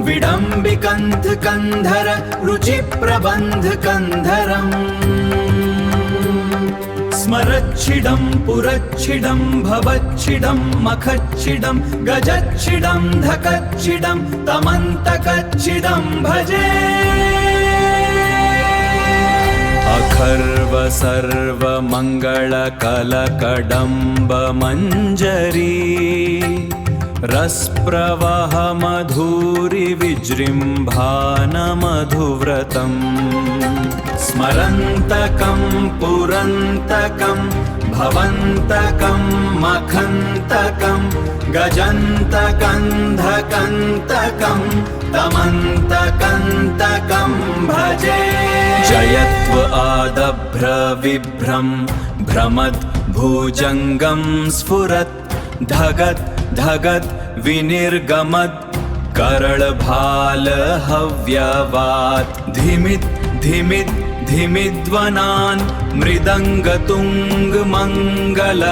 विडम्बिकन्धकन्धर रुचिप्रबन्धकन्धरम् स्मरच्छिडं पुरच्छिडं भवच्छिडं मखच्छिडं गजच्छिडं धकच्छिडं तमन्तकच्छिडं भजे अखर्व सर्व मङ्गलकलकडम्ब मञ्जरी रसप्रवाह मधुरि विजृम्भान मधुव्रतम् स्मरन्तकं पुरन्तकं भवन्तकं मखन्तकं गजन्तकन्धकन्तकं तमन्तकन्तकं भजे जयत्व आदभ्र विभ्रं भ्रमद् भुजङ्गं स्फुरत् धगत् धगत् विनिर्गमत् करळभाल हव्यवात् धिमित् धिमित् धिमिध्वनान् मृदङ्गतुङ्गमङ्गल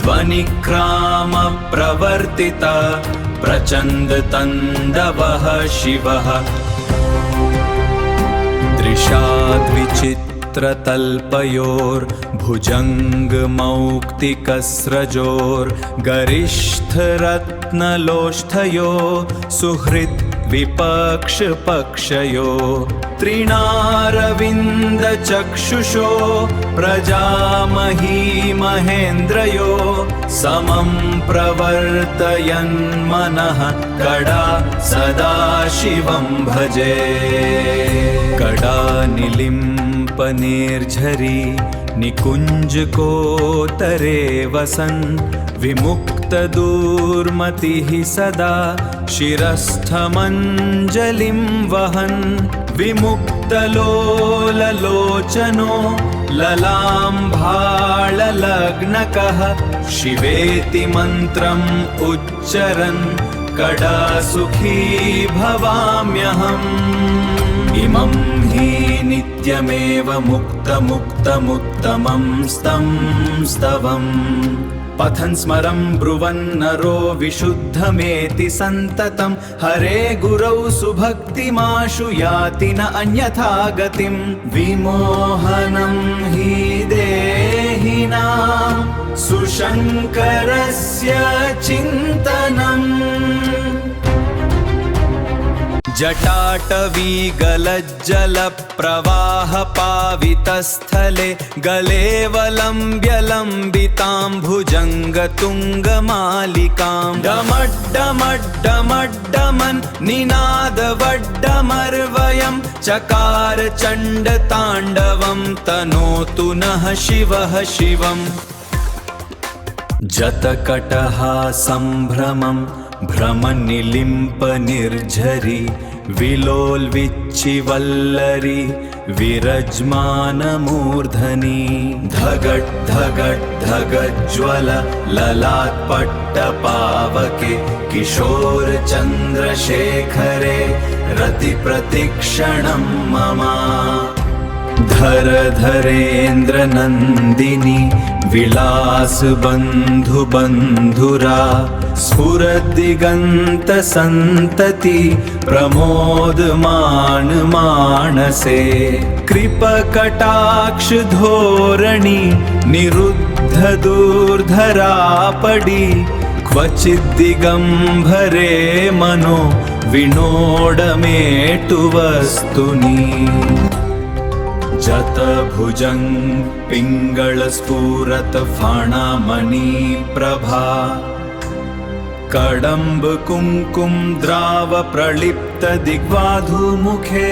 ध्वनिक्राम प्रवर्तित प्रचण्डतण्डवः शिवः दृशाद्विचित्रतल्पयोर्भुजङ्गमौक्तिकस्रजोर्गरिष्ठरत्नलोष्ठयो सुहृद् विपक्षपक्षयो त्रिणारविन्दचक्षुषो प्रजामही महेन्द्रयो समं प्रवर्तयन्मनः कड़ा सदाशिवं भजे कड़ा निलिम्पनिर्झरी निकुञ्जकोत्तरे वसन् विमुक्तदूर्मतिः सदा शिरस्थमञ्जलिं वहन् विमुक्तलोललोचनो ललाम्भाळलग्नकः शिवेति मन्त्रम् उच्चरन् कदा सुखी भवाम्यहम् इमं हि नित्यमेव मुक्तमुक्तमुत्तमं स्तं स्तवम् पठन् स्मरं ब्रुवन्नरो विशुद्धमेति सन्ततं हरे गुरौ सुभक्तिमाशु याति न अन्यथा गतिं विमोहनं हि देहिनां सुशङ्करस्य चिन्तनम् जटाटवीगलज्जलप्रवाहपावितस्थले गलेवलम्ब्य लम्बितां भुजङ्गतुङ्गमालिकां डमड्डमड्डमड्डमन् निनादवड्डमर्वयं चकार चण्डताण्डवं तनोतु नः शिवः शिवम् जतकटः सम्भ्रमं भ्रमनिलिम्पनिर्झरि विलोल्विच्चिवल्लरी विरज्मानमूर्धनि धगट् धगट् धगज्ज्वल ललाट्पट्टपावके किशोरचन्द्रशेखरे रतिप्रतिक्षणं मम धर धरेन्द्रनन्दिनी विलासबन्धुबन्धुरा स्फुरद्दिगन्तसन्तति प्रमोदमान मानसे कृपकटाक्षधोरणि निरुद्धदूर्धरापडि क्वचिद्दिगम्भरे मनो विनोडमेटुवस्तुनि जतभुजं पिङ्गळस्फुरत फणमणिप्रभा कडम्ब कुङ्कुम द्राव प्रलिप्त दिग्वाधुमुखे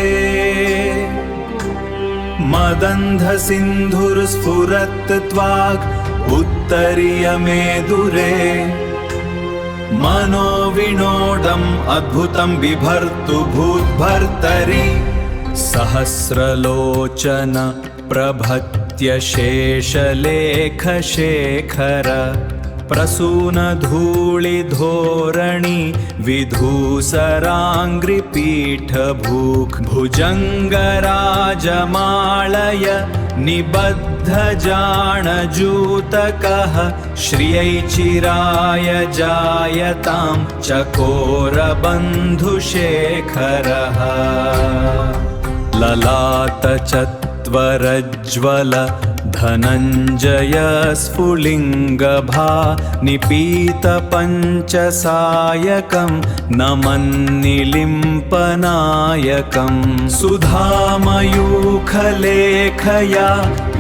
मदन्ध सिन्धुर्स्फुरत् त्वाग् उत्तरीयमेदुरे मनोविनोदम् अद्भुतं बिभर्तु भूद्भर्तरि सहस्रलोचन प्रभत्य शेषलेखशेखर प्रसूनधूलिधोरणि विधूसराङ्घ्रिपीठभूक् भुजङ्गराजमालय निबद्धजाणजूतकः श्रियै चिराय जायतां चकोरबन्धुशेखरः ललाटचत्वारः त्वरज्ज्वल धनञ्जय स्फुलिङ्गभा निपीतपञ्चसायकं नमन्निलिम्पनायकं सुधामयूखलेखया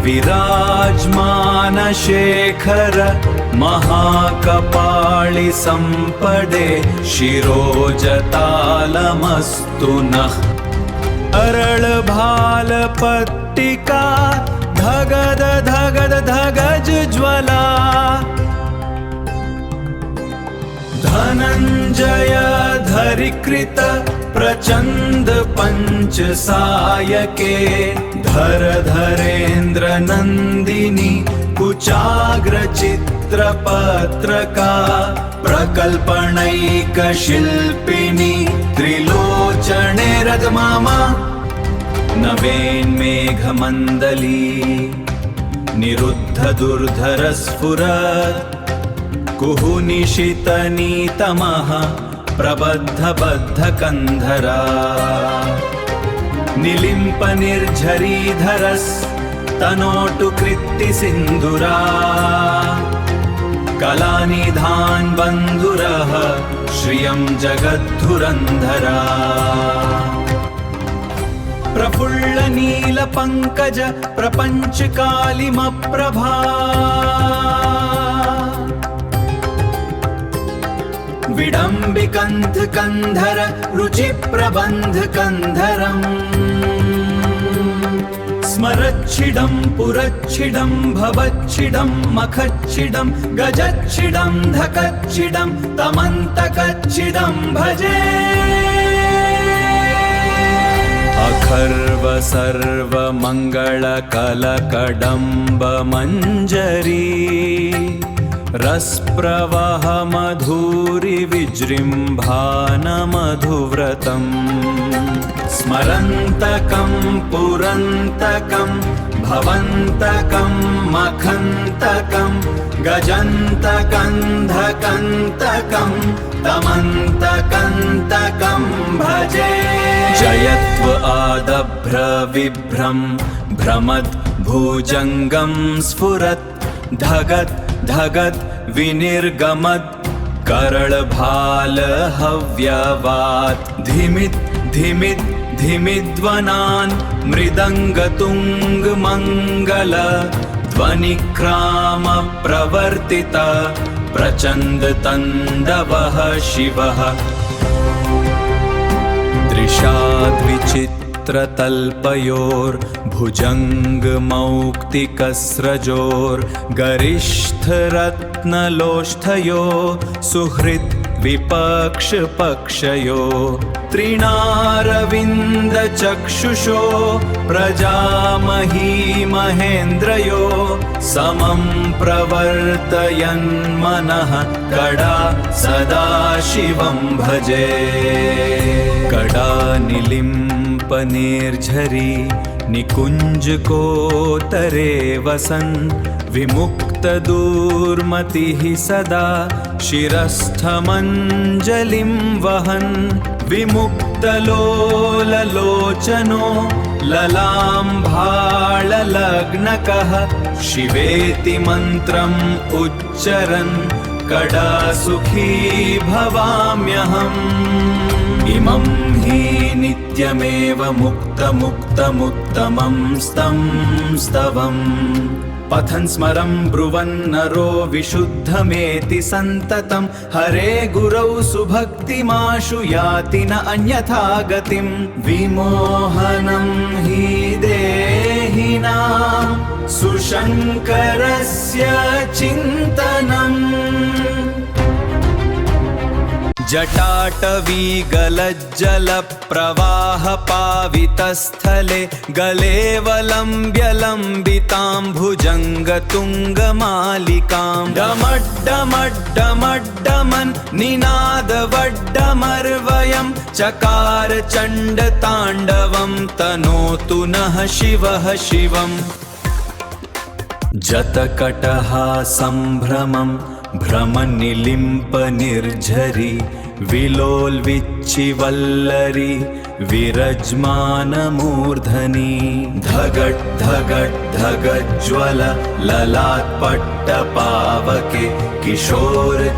विराजमानशेखर महाकपाळिसम्पदे शिरोजतालमस्तु नः अरळभालपट्टिका धगद धगद धगज ज्वला धनञ्जय धरिकृत प्रचण्ड पञ्चसायके धर धरेन्द्र नन्दिनी कुचाग्रचित्रपत्रका प्रकल्पनैकशिल्पिनी त्रिलोचने रदमामा नवेन्मेघमण्डली निरुद्ध दुर्धरस्फुरत् कुहुनिशितनीतमः प्रबद्धबद्धकन्धरा निलिम्पनिर्झरीधरस्तनोटु कृत्तिसिन्धुरा कलानिधान् बन्धुरः श्रियं जगद्धुरन्धरा प्रफुल्लनीलपङ्कज प्रपञ्चकालिमप्रभा विडम्बिकन्धकन्धर रुचिप्रबन्धकन्धरम् स्मरच्छिडं पुरच्छिडं भवच्छिडं मखच्छिडं गजच्छिडं धकच्छिडं तमन्तकच्छिडं भजे अखर्व सर्वमङ्गलकलकडम्बमञ्जरी रसप्रवाह मधुरि विजृम्भानमधुव्रतम् स्मरन्तकं पुरन्तकं भवन्तकं मखन्तकं गजन्तकन्धकन्तकं तमन्तकन्तकं भजे जयत्व आदभ्र विभ्रं भ्रमद् भुजङ्गं स्फुरत् धगत् धगत् विनिर्गमत् करळभालहव्यवात् धिमित् धिमित् धिमिध्वनान् मृदङ्गतुङ्गमङ्गल ध्वनिक्राम प्रवर्तित प्रचण्डतण्डवः शिवः दृशाद्विचित्रतल्पयोर्भुजङ्गमौक्तिकस्रजोर्गरिष्ठरत्नलोष्ठयो सुहृद् विपक्षपक्षयो त्रिणारविन्दचक्षुषो प्रजामही महेन्द्रयो समं प्रवर्तयन्मनः कड़ा सदा शिवं भजे कड़ा निलिम्पनिर्झरी निकुञ्जकोत्तरे वसन् विमुक्तदूर्मतिः सदा शिरस्थमञ्जलिं वहन् विमुक्तलोललोचनो ललाम्भाळलग्नकः शिवेति मन्त्रम् उच्चरन् कदा सुखी भवाम्यहम् इमं हि नित्यमेव मुक्तमुक्तमुत्तमं स्तवम् पठन् स्मरं ब्रुवन् नरो विशुद्धमेति सन्ततं हरे गुरौ सुभक्तिमाशु याति न अन्यथा गतिं विमोहनं हि देहिनां सुशङ्करस्य चिन्तनम् जटाटवीगलज्जलप्रवाहपावितस्थले गलेवलम्ब्यलम्बितां भुजङ्गतुङ्गमालिकां डमड्डमड्डमड्डमन् निनादवड्डमर्वयं चकार चण्डताण्डवं तनोतु नः शिवः शिवम् जतकटहा सम्भ्रमं भ्रमनिलिम्पनिर्झरी विलोल्विच्चिवल्लरी विरज्मानमूर्धनि धगट् धगट् धगज्ज्वल ललाट्पट्टपावके किशोरचन्द्रशेखरे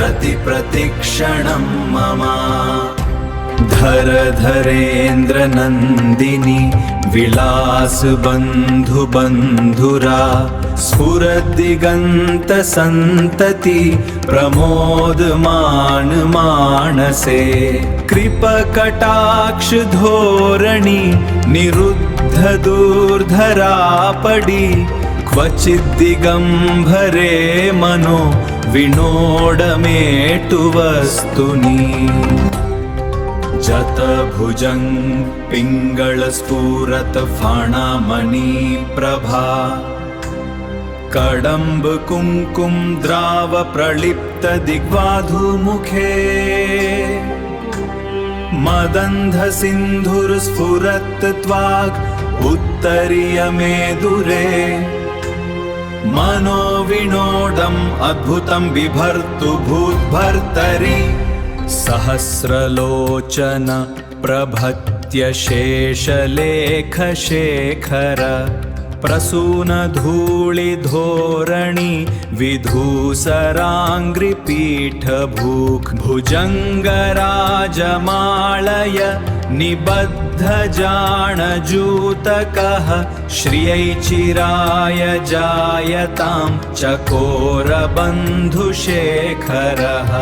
रतिप्रतिक्षणं मम धर धरेन्द्रनन्दिनी विलासबन्धुबन्धुरा स्फुरद्दिगन्तसन्तति प्रमोदमान मानसे कृपकटाक्षधोरणि निरुद्धदूर्धरापडि क्वचिद्दिगम्भरे मनो विनोडमेटुवस्तुनि जतभुजं पिङ्गळस्फुरत फणमणिप्रभा कडम्ब कुङ्कुम द्राव प्रलिप्त दिग्वाधुमुखे मदन्ध सिन्धुर्स्फुरत् त्वाग् उत्तरीयमेदुरे मनोविनोदम् अद्भुतं बिभर्तु भूद्भर्तरि सहस्रलोचन प्रभत्यशेषलेखशेखर प्रसूनधूलिधोरणि विधूसराङ्घ्रिपीठभूक् भुजङ्गराजमालय निबद्धजाणजूतकः श्रियै चिराय जायतां चकोरबन्धुशेखरः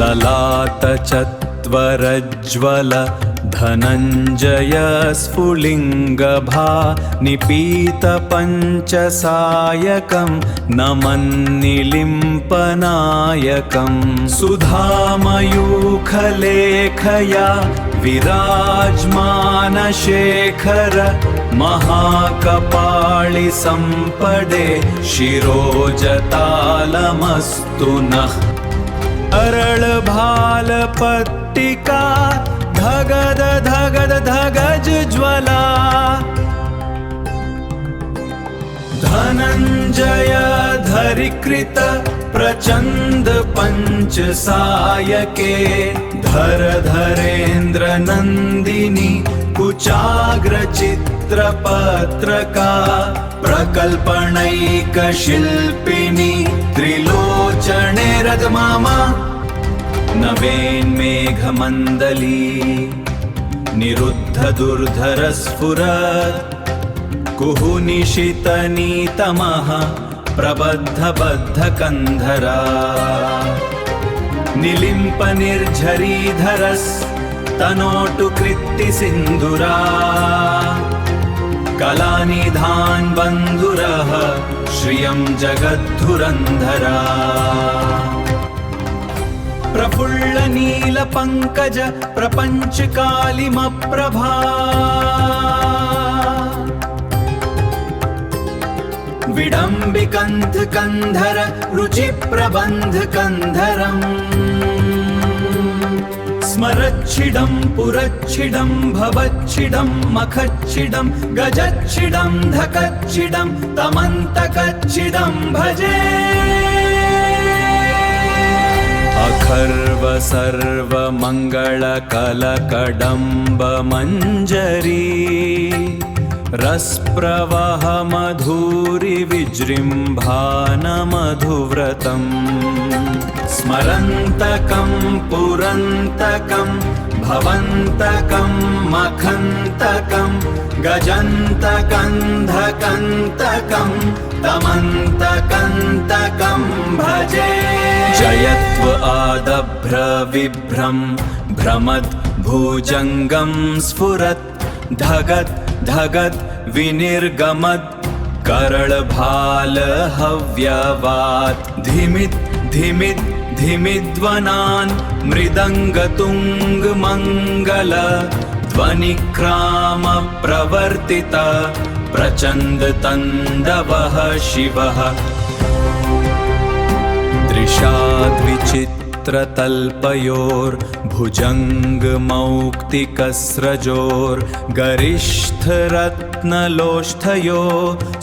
ललाटचत्वरज्ज्वल धनञ्जय स्फुलिङ्गभा निपीतपञ्चसायकं नमन्निलिम्पनायकं सुधामयूखलेखया विराजमानशेखर महाकपाळिसम्पदे शिरोजतालमस्तु नः अरळभालपट्टिका धगद धगद धगज ज्वला धनञ्जय धरिकृत प्रचण्ड पञ्चसायके धर धरेन्द्र नन्दिनी कुचाग्रचित्रपत्रका प्रकल्पनैकशिल्पिनी त्रिलोचने रदमामा नवेन्मेघमण्डली निरुद्धदुर्धरस्फुरत् कुहुनिशितनीतमः प्रबद्धबद्धकन्धरा निलिम्पनिर्झरीधरस्तनोटुकृत्तिसिन्धुरा कलानिधान् बन्धुरः श्रियं जगद्धुरन्धरा प्रफुल्लनीलपङ्कज प्रपञ्चकालिमप्रभा विडम्बिकन्धकन्धर रुचिप्रबन्धकन्धरम् स्मरच्छिडं पुरच्छिडं भवच्छिडं मखच्छिडं गजच्छिडं धकच्छिडं तमन्तकच्छिडं भजे अखर्व सर्वमङ्गलकलकडम्ब मञ्जरी रसप्रवह मधुरि विजृम्भानमधुव्रतम् स्मरन्तकं पुरन्तकं भवन्तकं मखन्तकं गजन्तकन्धकन्तकं तमन्तकन्तकं भजे जयत्व आदभ्र विभ्रं भ्रमद् भुजङ्गं स्फुरत् धगत् धगत् विनिर्गमत् करळभाल हव्यवात् धिमित् धिमित् धिमिध्वनान् मृदङ्गतुङ्गमङ्गल ध्वनिक्राम प्रवर्तित प्रचण्डतण्डवः शिवः दृशाद्विचित्रतल्पयोर्भुजङ्गमौक्तिकस्रजोर्गरिष्ठरत्नलोष्ठयो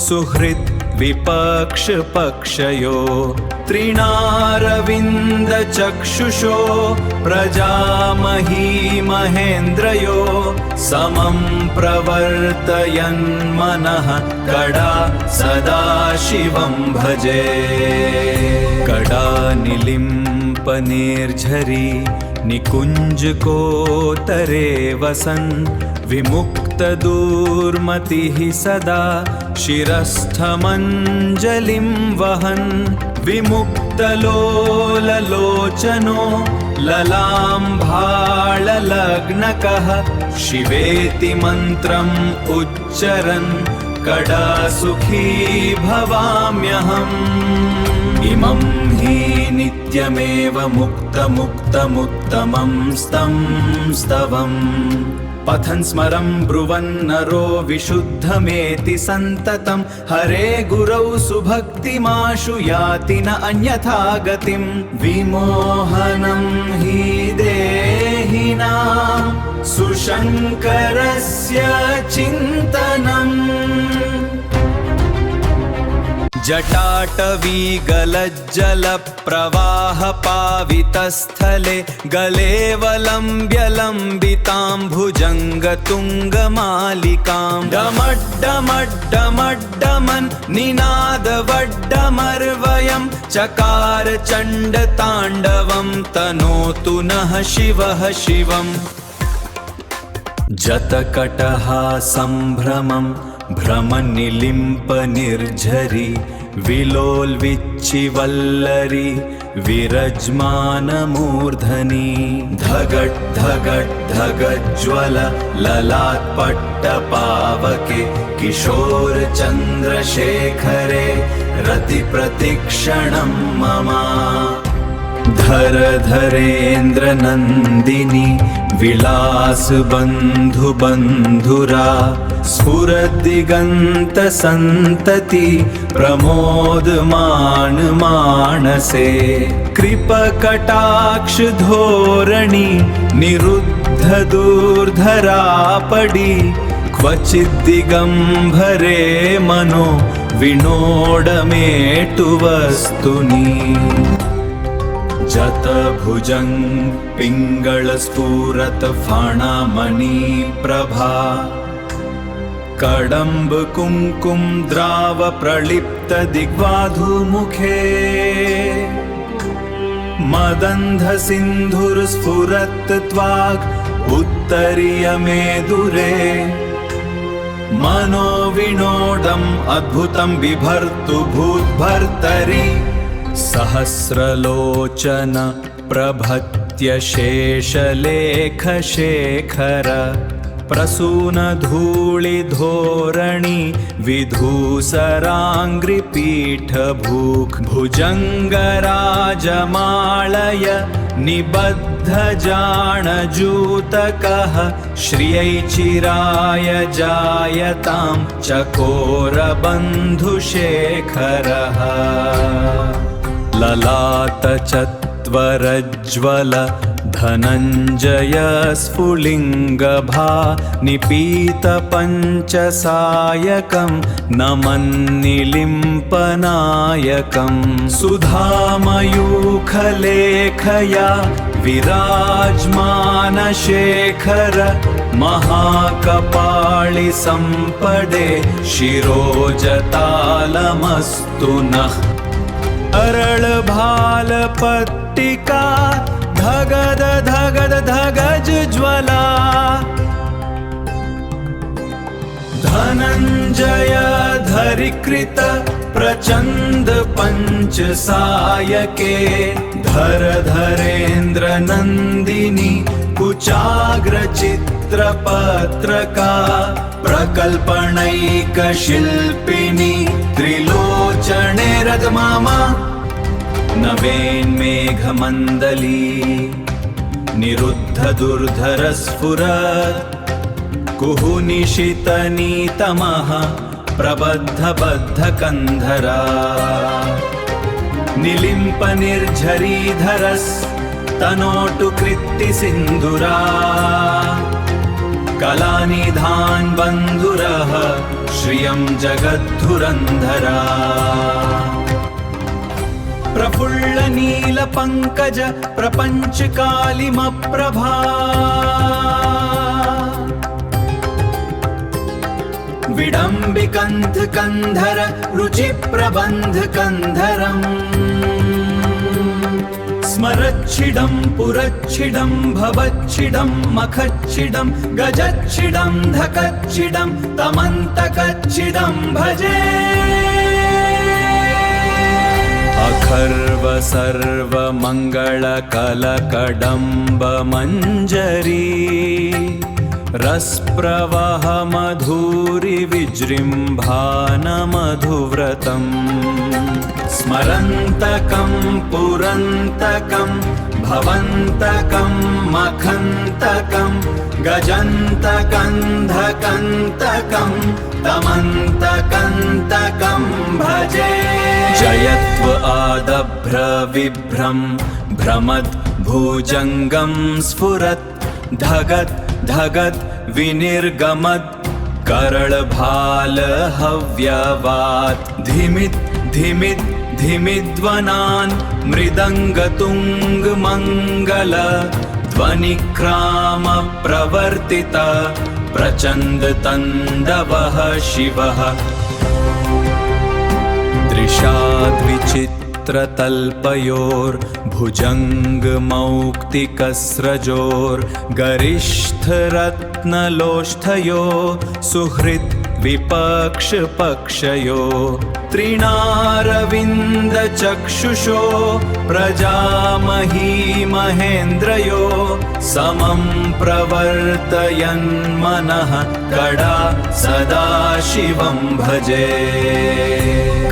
सुहृत् विपक्षपक्षयो तृणारविन्दचक्षुषो प्रजामही महेन्द्रयो समं प्रवर्तयन्मनः कड़ा सदाशिवं भजे। कड़ा निलिम्पनिर्झरी निकुञ्जकोत्तरे वसन् विमुक्तदुर्मतिः सदा शिरस्थमञ्जलिं वहन् विमुक्तलोललोचनो ललाम्भाळलग्नकः शिवेति मन्त्रम् उच्चरन् कड़ा सुखी भवाम्यहम्। इमं हि नित्यमेव मुक्तमुक्तमुत्तमं स्तवम् पठन् स्मरन् ब्रुवन्नरो विशुद्धमेति सन्ततं हरे गुरौ सुभक्तिमाशु याति न अन्यथा गतिं। विमोहनं हि देहिनां सुशङ्करस्य चिन्तनम्। जटाटवीगलज्जलप्रवाहपावितस्थले गलेऽवलम्ब्य लम्बितां भुजङ्गतुङ्गमालिकां डमड्डमड्डमड्डमन् निनादवड्डमर्वयं चकार चण्डताण्डवं तनोतु नः शिवः शिवम्। जतकटहा सम्भ्रमं भ्रमनिलिम्पनिर्झरी विलोल्विच्चिवल्लरी विरज्मानमूर्धनि धगट् धगट् धगज्ज्वल ललाट्पट्टपावके किशोरचन्द्रशेखरे रतिप्रतिक्षणं मम। धर धरेन्द्रनन्दिनी विलासबन्धुबन्धुरा स्फुरद्दिगन्तसन्तति प्रमोदमान मानसे कृपकटाक्षधोरणि निरुद्धदुर्धरापडि क्वचिद्दिगम्भरे मनो विनोडमेटुवस्तुनि। जतभुजङ्ग पिङ्गलस्फुरत फाणामणि प्रभा कडम्ब कुङ्कुम द्राव प्रलिप्त दिग्वाधुमुखे मदन्ध सिन्धुर्स्फुरत् त्वाक् उत्तरीयमेदुरे मनोविनोदम् अद्भुतं बिभर्तु भूद्भर्तरि सहस्रलोचन प्रभत्य शेषलेखशेखर प्रसूनधूलिधोरणि विधूसराङ्घ्रिपीठभूक् भुजङ्गराजमालय निबद्धजाणजूतकः श्रियै चिराय जायतां चकोरबन्धुशेखरः ललाटचत्वरज्ज्वल धनञ्जय स्फुलिङ्गभा निपीतपञ्चसायकं नमन्निलिम्पनायकं सुधामयूखलेखया विराजमानशेखर महाकपाळिसम्पदे शिरोजतालमस्तु नः। अरळभालपट्टिका धगद धगद धगज ज्वला धनञ्जय धरिकृत प्रचण्ड पञ्चसायके धर धरेन्द्र नन्दिनी कुचाग्रचित्रपत्रका प्रकल्पनैकशिल्पिनी त्रिलोचने रदमामा नवेन्मेघमण्डली निरुद्धदुर्धरस्फुरत् कुहुनिशितनीतमः प्रबद्धबद्धकन्धरा निलिम्पनिर्झरीधरस्तनोटु कृत्तिसिन्धुरा कलानिधान् बन्धुरः श्रियं जगद्धुरन्धरा प्रफुल्लनीलपङ्कज प्रपञ्चकालिमप्रभा विडम्बिकन्धकन्धर रुचिप्रबन्धकन्धरम् स्मरच्छिडं पुरच्छिडं भवच्छिडं मखच्छिडं गजच्छिडं धकच्छिडं तमन्तकच्छिडं भजे अखर्व सर्वमङ्गलकलकडम्बमञ्जरी रसप्रवाह मधुरि विजृम्भानमधुव्रतम् स्मरन्तकं पुरन्तकं भवन्तकं मखन्तकं गजन्तकन्धकन्तकं तमन्तकन्तकं भजे जयत्व आदभ्र विभ्रं भ्रमद् भुजङ्गं स्फुरत् धगत् धगत् विनिर्गमत् करळभाल हव्यवात् धिमित् धिमित् धिमिध्वनान् मृदङ्गतुङ्गमङ्गल ध्वनिक्राम प्रवर्तित प्रचण्डतण्डवः शिवः दृशाद्विचित्रतल्पयोर्भुजङ्गमौक्तिकस्रजोर्गरिष्ठरत्नलोष्ठयो सुहृद् विपक्षपक्षयो त्रिणारविन्दचक्षुषो प्रजामही महेन्द्रयो समं प्रवर्तयन्मनः कड़ा सदाशिवं भजे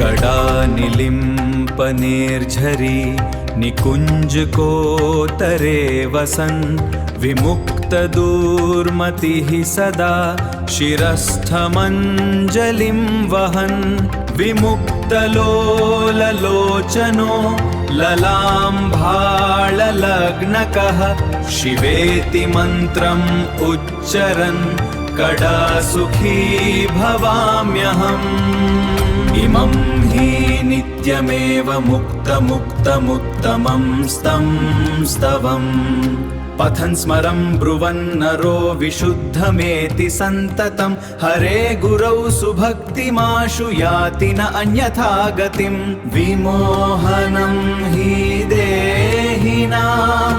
कडानिलिम्पनिर्झरी निकुञ्जकोत्तरे वसन् विमुक्तदूर्मतिः सदा शिरस्थमञ्जलिं वहन् विमुक्तलोललोचनो ललाम्भाळलग्नकः शिवेति मन्त्रम् उच्चरन् कडासुखी भवाम्यहम् इमं हि नित्यमेव मुक्तमुक्तमुत्तमं स्तं स्तवम् पठन् स्मरं ब्रुवन्नरो विशुद्धमेति सन्ततं हरे गुरौ सुभक्तिमाशु याति न अन्यथा गतिं विमोहनं हि देहिनां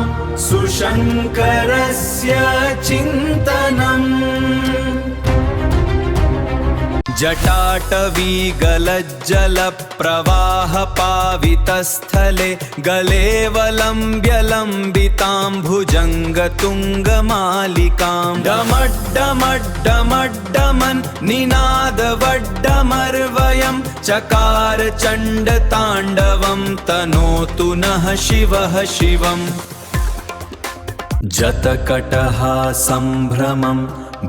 सुशङ्करस्य चिन्तनम् जटाटवीगलज्जलप्रवाहपावितस्थले गलेवलम्ब्य लम्बितां भुजङ्गतुङ्गमालिकां डमड्डमड्डमड्डमन् निनादवड्डमर्वयं चकार चण्डताण्डवं तनोतु नः शिवः शिवम् जतकटहा सम्भ्रमं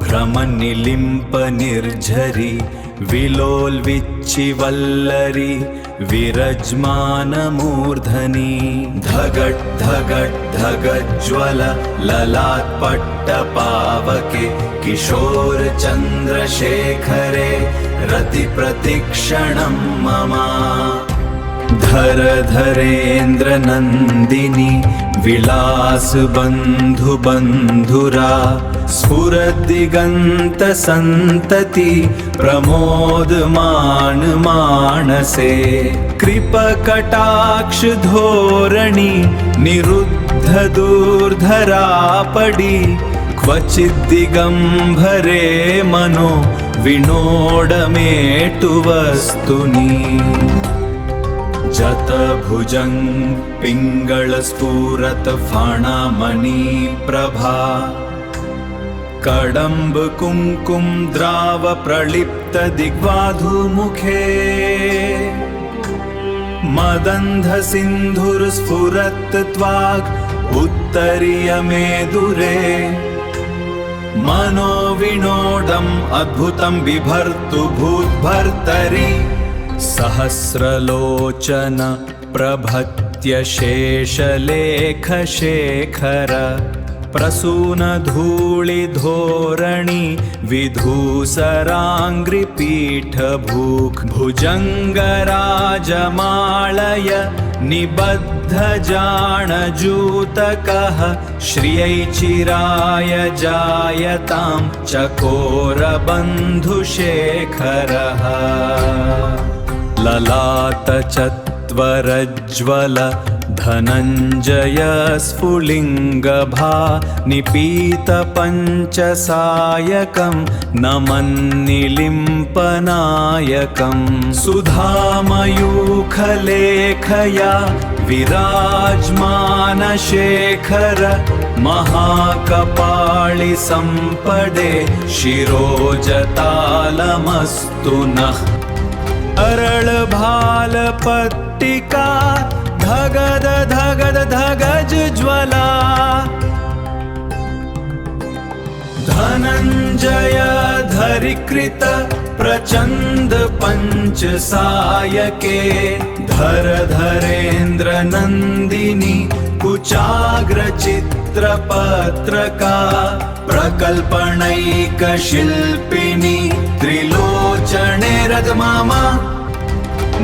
भ्रमनिलिम्पनिर्झरी विलोल्विच्चिवल्लरी विरज्मानमूर्धनी धगट् धगट् धगज्ज्वल ललाट्पट्टपावके किशोरचन्द्रशेखरे रतिप्रतिक्षणं मम धर धरेन्द्रनन्दिनी विलासबन्धुबन्धुरा स्फुरद्दिगन्तसन्तति प्रमोदमान मानसे कृपकटाक्षधोरणि निरुद्धदूर्धरापडि क्वचिद्दिगम्भरे मनो विनोडमेटुवस्तुनि जतभुजङ् पिङ्गळस्फुरत फणमणिप्रभा कडम्ब कुङ्कुम द्राव प्रलिप्त दिग्वाधुमुखे मदन्ध सिन्धुर्स्फुरत् त्वाग् उत्तरीयमेदुरे मनोविनोदम् अद्भुतं बिभर्तु भूद्भर्तरि सहस्रलोचन प्रभत्य शेषलेखशेखर प्रसूनधूलिधोरणि विधूसराङ्घ्रिपीठभूक् भुजङ्गराजमालय निबद्धजाणजूतकः श्रियै चिराय जायतां चकोरबन्धुशेखरः ललाटचत्वरज्ज्वल धनञ्जय स्फुलिङ्गभा निपीतपञ्चसायकं नमन्निलिम्पनायकं सुधामयूखलेखया विराजमानशेखर महाकपाळिसम्पदे शिरोजतालमस्तु नः अरळभालपट्टिका धगद धगद धगज ज्वला धनञ्जय धरिकृत प्रचण्ड पञ्चसायके धर धरेन्द्र नन्दिनी कुचाग्रचित्रपत्रका प्रकल्पनैकशिल्पिनी त्रिलोचने रदमामा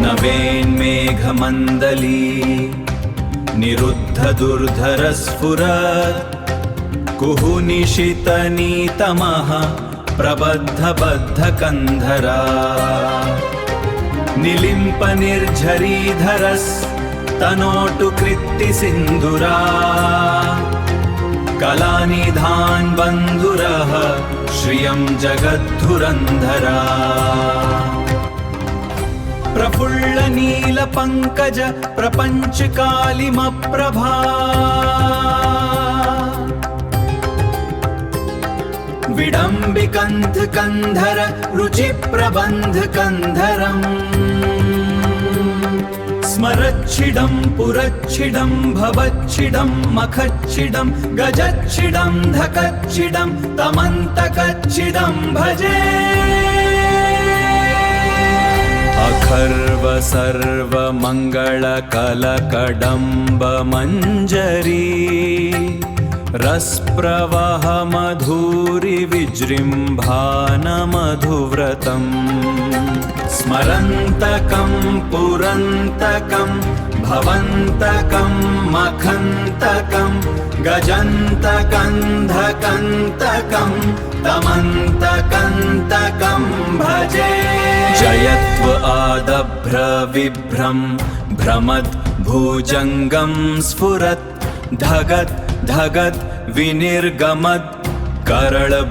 नवेन्मेघमण्डली निरुद्धदुर्धरस्फुरत् कुहुनिशितनीतमः प्रबद्धबद्धकन्धरा निलिम्पनिर्झरीधरस्तनोटुकृत्तिसिन्धुरा कलानिधान् बन्धुरः श्रियं जगद्धुरन्धरा प्रफुल्लनीलपङ्कज प्रपञ्चकालिमप्रभा विडम्बिकन्धकन्धर रुचिप्रबन्धकन्धरम् स्मरच्छिडं पुरच्छिडं भवच्छिडं मखच्छिडं गजच्छिडं धकच्छिडं तमन्तकच्छिडं भजे अखर्व सर्वमङ्गलकलकडम्बमञ्जरी रसप्रवाह मधुरि विजृम्भानमधुव्रतम् स्मरन्तकं पुरन्तकं भवन्तकं मखन्तकं गजन्तकन्धकन्तकं तमन्तकन्तकं भजे जयत्व आदभ्र विभ्रं भ्रमद् भुजङ्गं स्फुरत् धगत् धगत् विनिर्गमत् करळभालहव्यवात्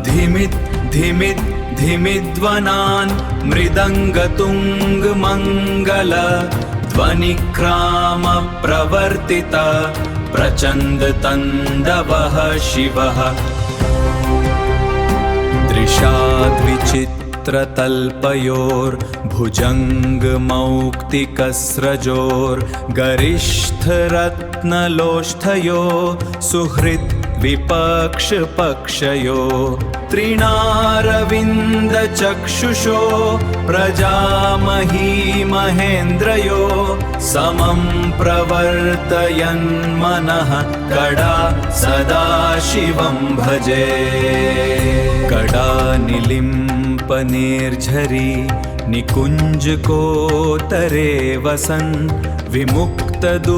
धिमित् धिमित् धिमिध्वनान् मृदङ्गतुङ्गमङ्गल ध्वनिक्राम प्रवर्तित प्रचण्डतण्डवः शिवः दृशाद्विचित्रतल्पयोर्भुजङ्गमौक्तिकस्रजोर्गरिष्ठरत्नलोष्ठयो सुहृद् विपक्षपक्षयो त्रिणारविन्दचक्षुषो प्रजामही महेन्द्रयो समं प्रवर्तयन्मनः कड़ा सदाशिवं भजे कड़ा निलिम्पनिर्झरी निकुञ्जकोत्तरे वसन् विमुक्तदूर्मतिः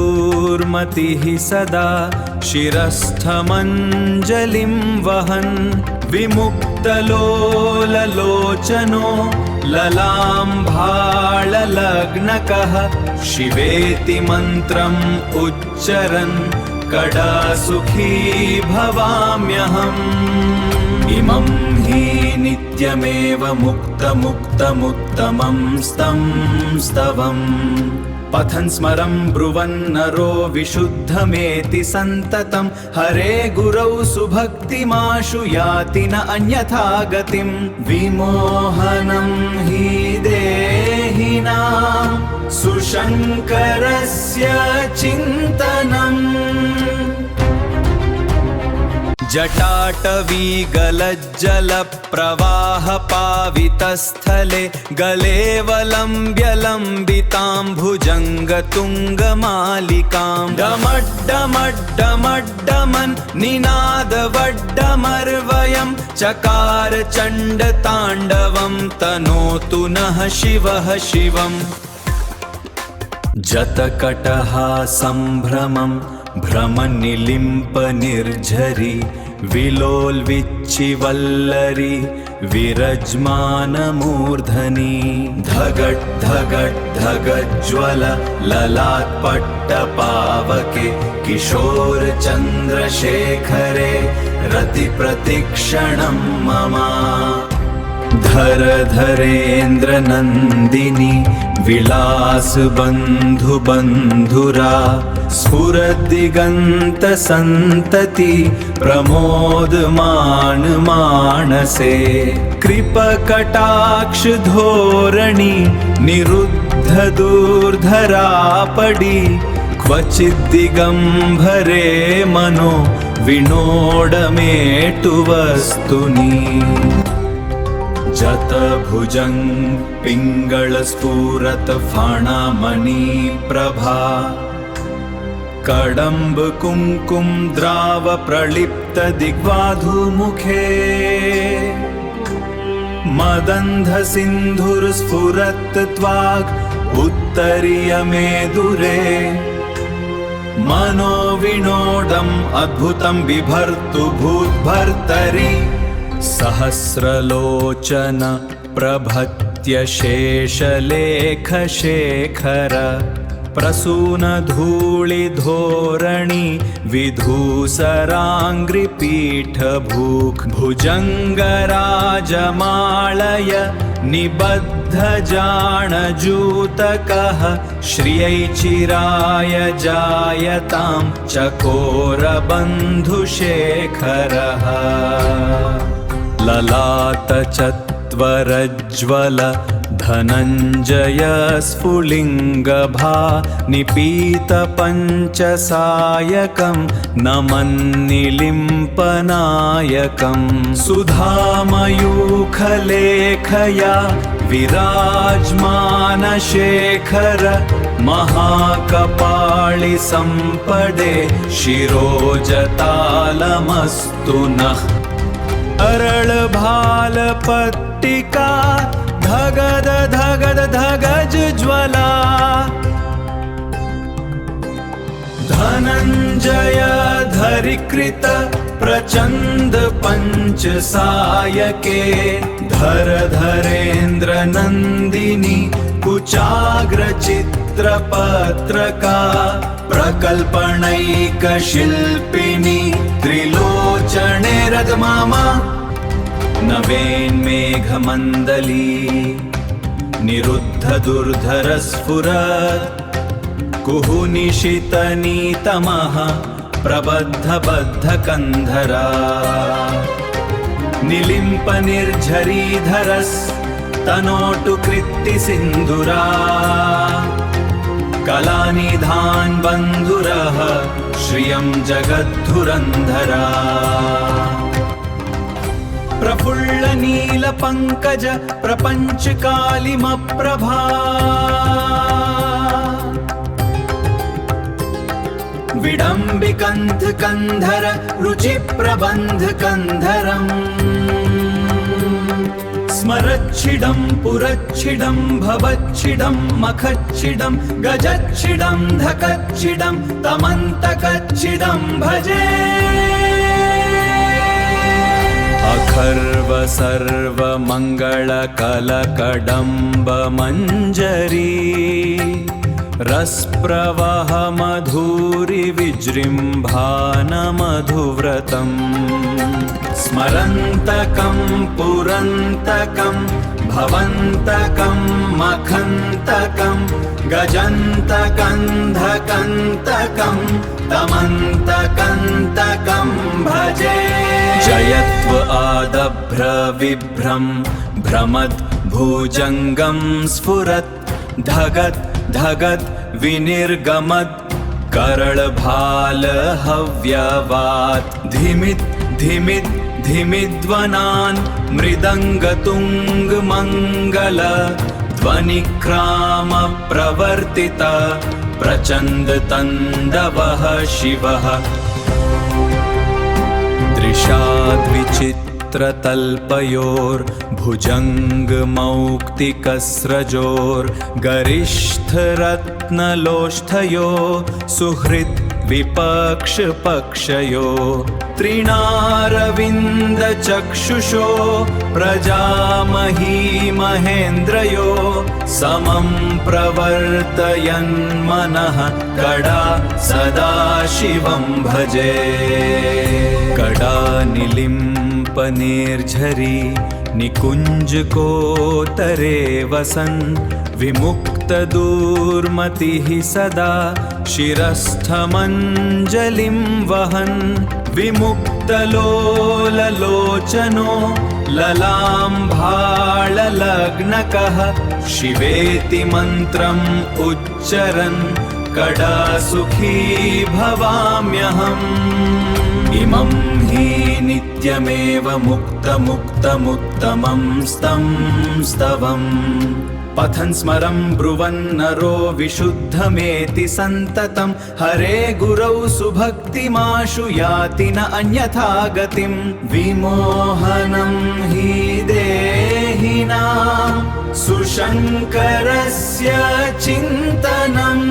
सदा शिरस्थमञ्जलिं वहन् विमुक्तलोललोचनो ललाम्भाळलग्नकः शिवेति मन्त्रम् उच्चरन् कदा सुखी भवाम्यहम् इमं हि नित्यमेव मुक्तमुक्तमुत्तमं स्तवम् पठन् स्मरन् ब्रुवन्नरो विशुद्धमेति सन्ततं हरे गुरौ सुभक्तिमाशु याति न अन्यथा गतिं विमोहनं हि देहिनां सुशङ्करस्य चिन्तनम् जटाटवी गलज्जलप्रवाहपावितस्थले गलेवलम्ब्य लम्बिताम्भुजङ्गतुङ्गमालिकां डमड्डमड्डमड्डमन् निनादवड्डमर्वयं चकार चण्डताण्डवं तनोतु नः शिवः शिवम् जतकटहा सम्भ्रमं भ्रमनिलिम्पनिर्झरि विलोल्विच्चिवल्लरी विरज्मानमूर्धनि धगट् धगट् धगज्ज्वल ललाट्पट्टपावके किशोरचन्द्रशेखरे रतिप्रतिक्षणं मम धर धरेन्द्रनन्दिनी विलासबन्धुबन्धुरा स्फुरद्दिगन्तसन्तति प्रमोदमान मानसे कृपकटाक्षधोरणि निरुद्धदूर्धरापडि क्वचिद्दिगम्भरे मनो विनोडमेटुवस्तुनि जतभुजं पिङ्गळस्फुरत्फणमणिप्रभा कडम्ब कुङ्कुम द्राव प्रलिप्त दिग्वाधुमुखे मदन्ध सिन्धुर्स्फुरत् त्वाक् उत्तरीयमेदुरे मनोविनोदम् अद्भुतं बिभर्तु भूद्भर्तरि सहस्रलोचन प्रभत्य शेषलेखशेखर प्रसूनधूलिधोरणि विधूसराङ्घ्रिपीठभूक् भुजङ्गराजमालय निबद्धजाणजूतकः श्रियै चिराय जायतां चकोरबन्धुशेखरः ललाटचत्वरज्ज्वल धनञ्जय स्फुलिङ्गभा निपीतपञ्चसायकं नमन्निलिम्पनायकं सुधामयूखलेखया विराजमानशेखर महाकपाळिसम्पदे शिरोजतालमस्तु नः अरळभालपट्टिका धगद धगद धगज ज्वला धनञ्जय धरिकृत प्रचण्ड पञ्चसायके धर धरेन्द्र नन्दिनी कुचाग्रचित्रपत्रका प्रकल्पनैकशिल्पिनी त्रिलोचने रदमामा नवेन्मेघमण्डली निरुद्धदुर्धरस्फुरत् कुहुनिशितनीतमः प्रबद्धबद्धकन्धरा निलिम्पनिर्झरीधरस्तनोटु कृत्तिसिन्धुरा कलानिधान् बन्धुरः श्रियं जगद्धुरन्धरा प्रफुल्ल नीलपङ्कज प्रपञ्चकालिमप्रभा विडम्बिकन्धकन्धर रुचिप्रबन्धकन्धरम् स्मरच्छिडं पुरच्छिडं भवच्छिडं मखच्छिडं गजच्छिडं धकच्छिडं तमन्तकच्छिडं भजे अखर्व सर्वमङ्गलकलकडम्बमञ्जरी रसप्रवाह मधुरि विजृम्भानमधुव्रतम् स्मरन्तकं पुरन्तकं भवन्तकं मखन्तकं गजन्तकन्धकन्तकं तमन्तकन्तकं भजे जयत्व आदभ्र विभ्रं भ्रमद्भुजङ्गं स्फुरत् धगत् धगत् विनिर्गमत् करळभाल हव्यवात् धिमित् धिमिद् धिमिद्वनान् मृदङ्गतुङ्गमङ्गल ध्वनिक्राम प्रवर्तिता प्रचण्डतण्डवः शिवः दृशाद्विचित्रतल्पयोर्भुजङ्गमौक्तिकस्रजोर्गरिष्ठरत्नलोष्ठयो सुहृद् विपक्षपक्षयो त्रिणारविन्दचक्षुषो प्रजामही महेन्द्रयो समं प्रवर्तयन्मनः कड़ा सदाशिवं भजे कड़ा निलिम्पनिर्झरी निकुञ्जकोत्तरे वसन् विमुक्तदूर्मतिः सदा शिरस्थमञ्जलिं वहन् विमुक्तलोललोचनो ललाम्भाळलग्नकः शिवेति मन्त्रम् उच्चरन् कदा सुखी भवाम्यहम् इमं हि नित्यमेव मुक्तमुक्तमुत्तमं स्तं स्तवम् पठन् स्मरं ब्रुवन्नरो विशुद्धमेति सन्ततं हरे गुरौ सुभक्तिमाशु याति न अन्यथा गतिं विमोहनं हि देहिनां सुशङ्करस्य चिन्तनम्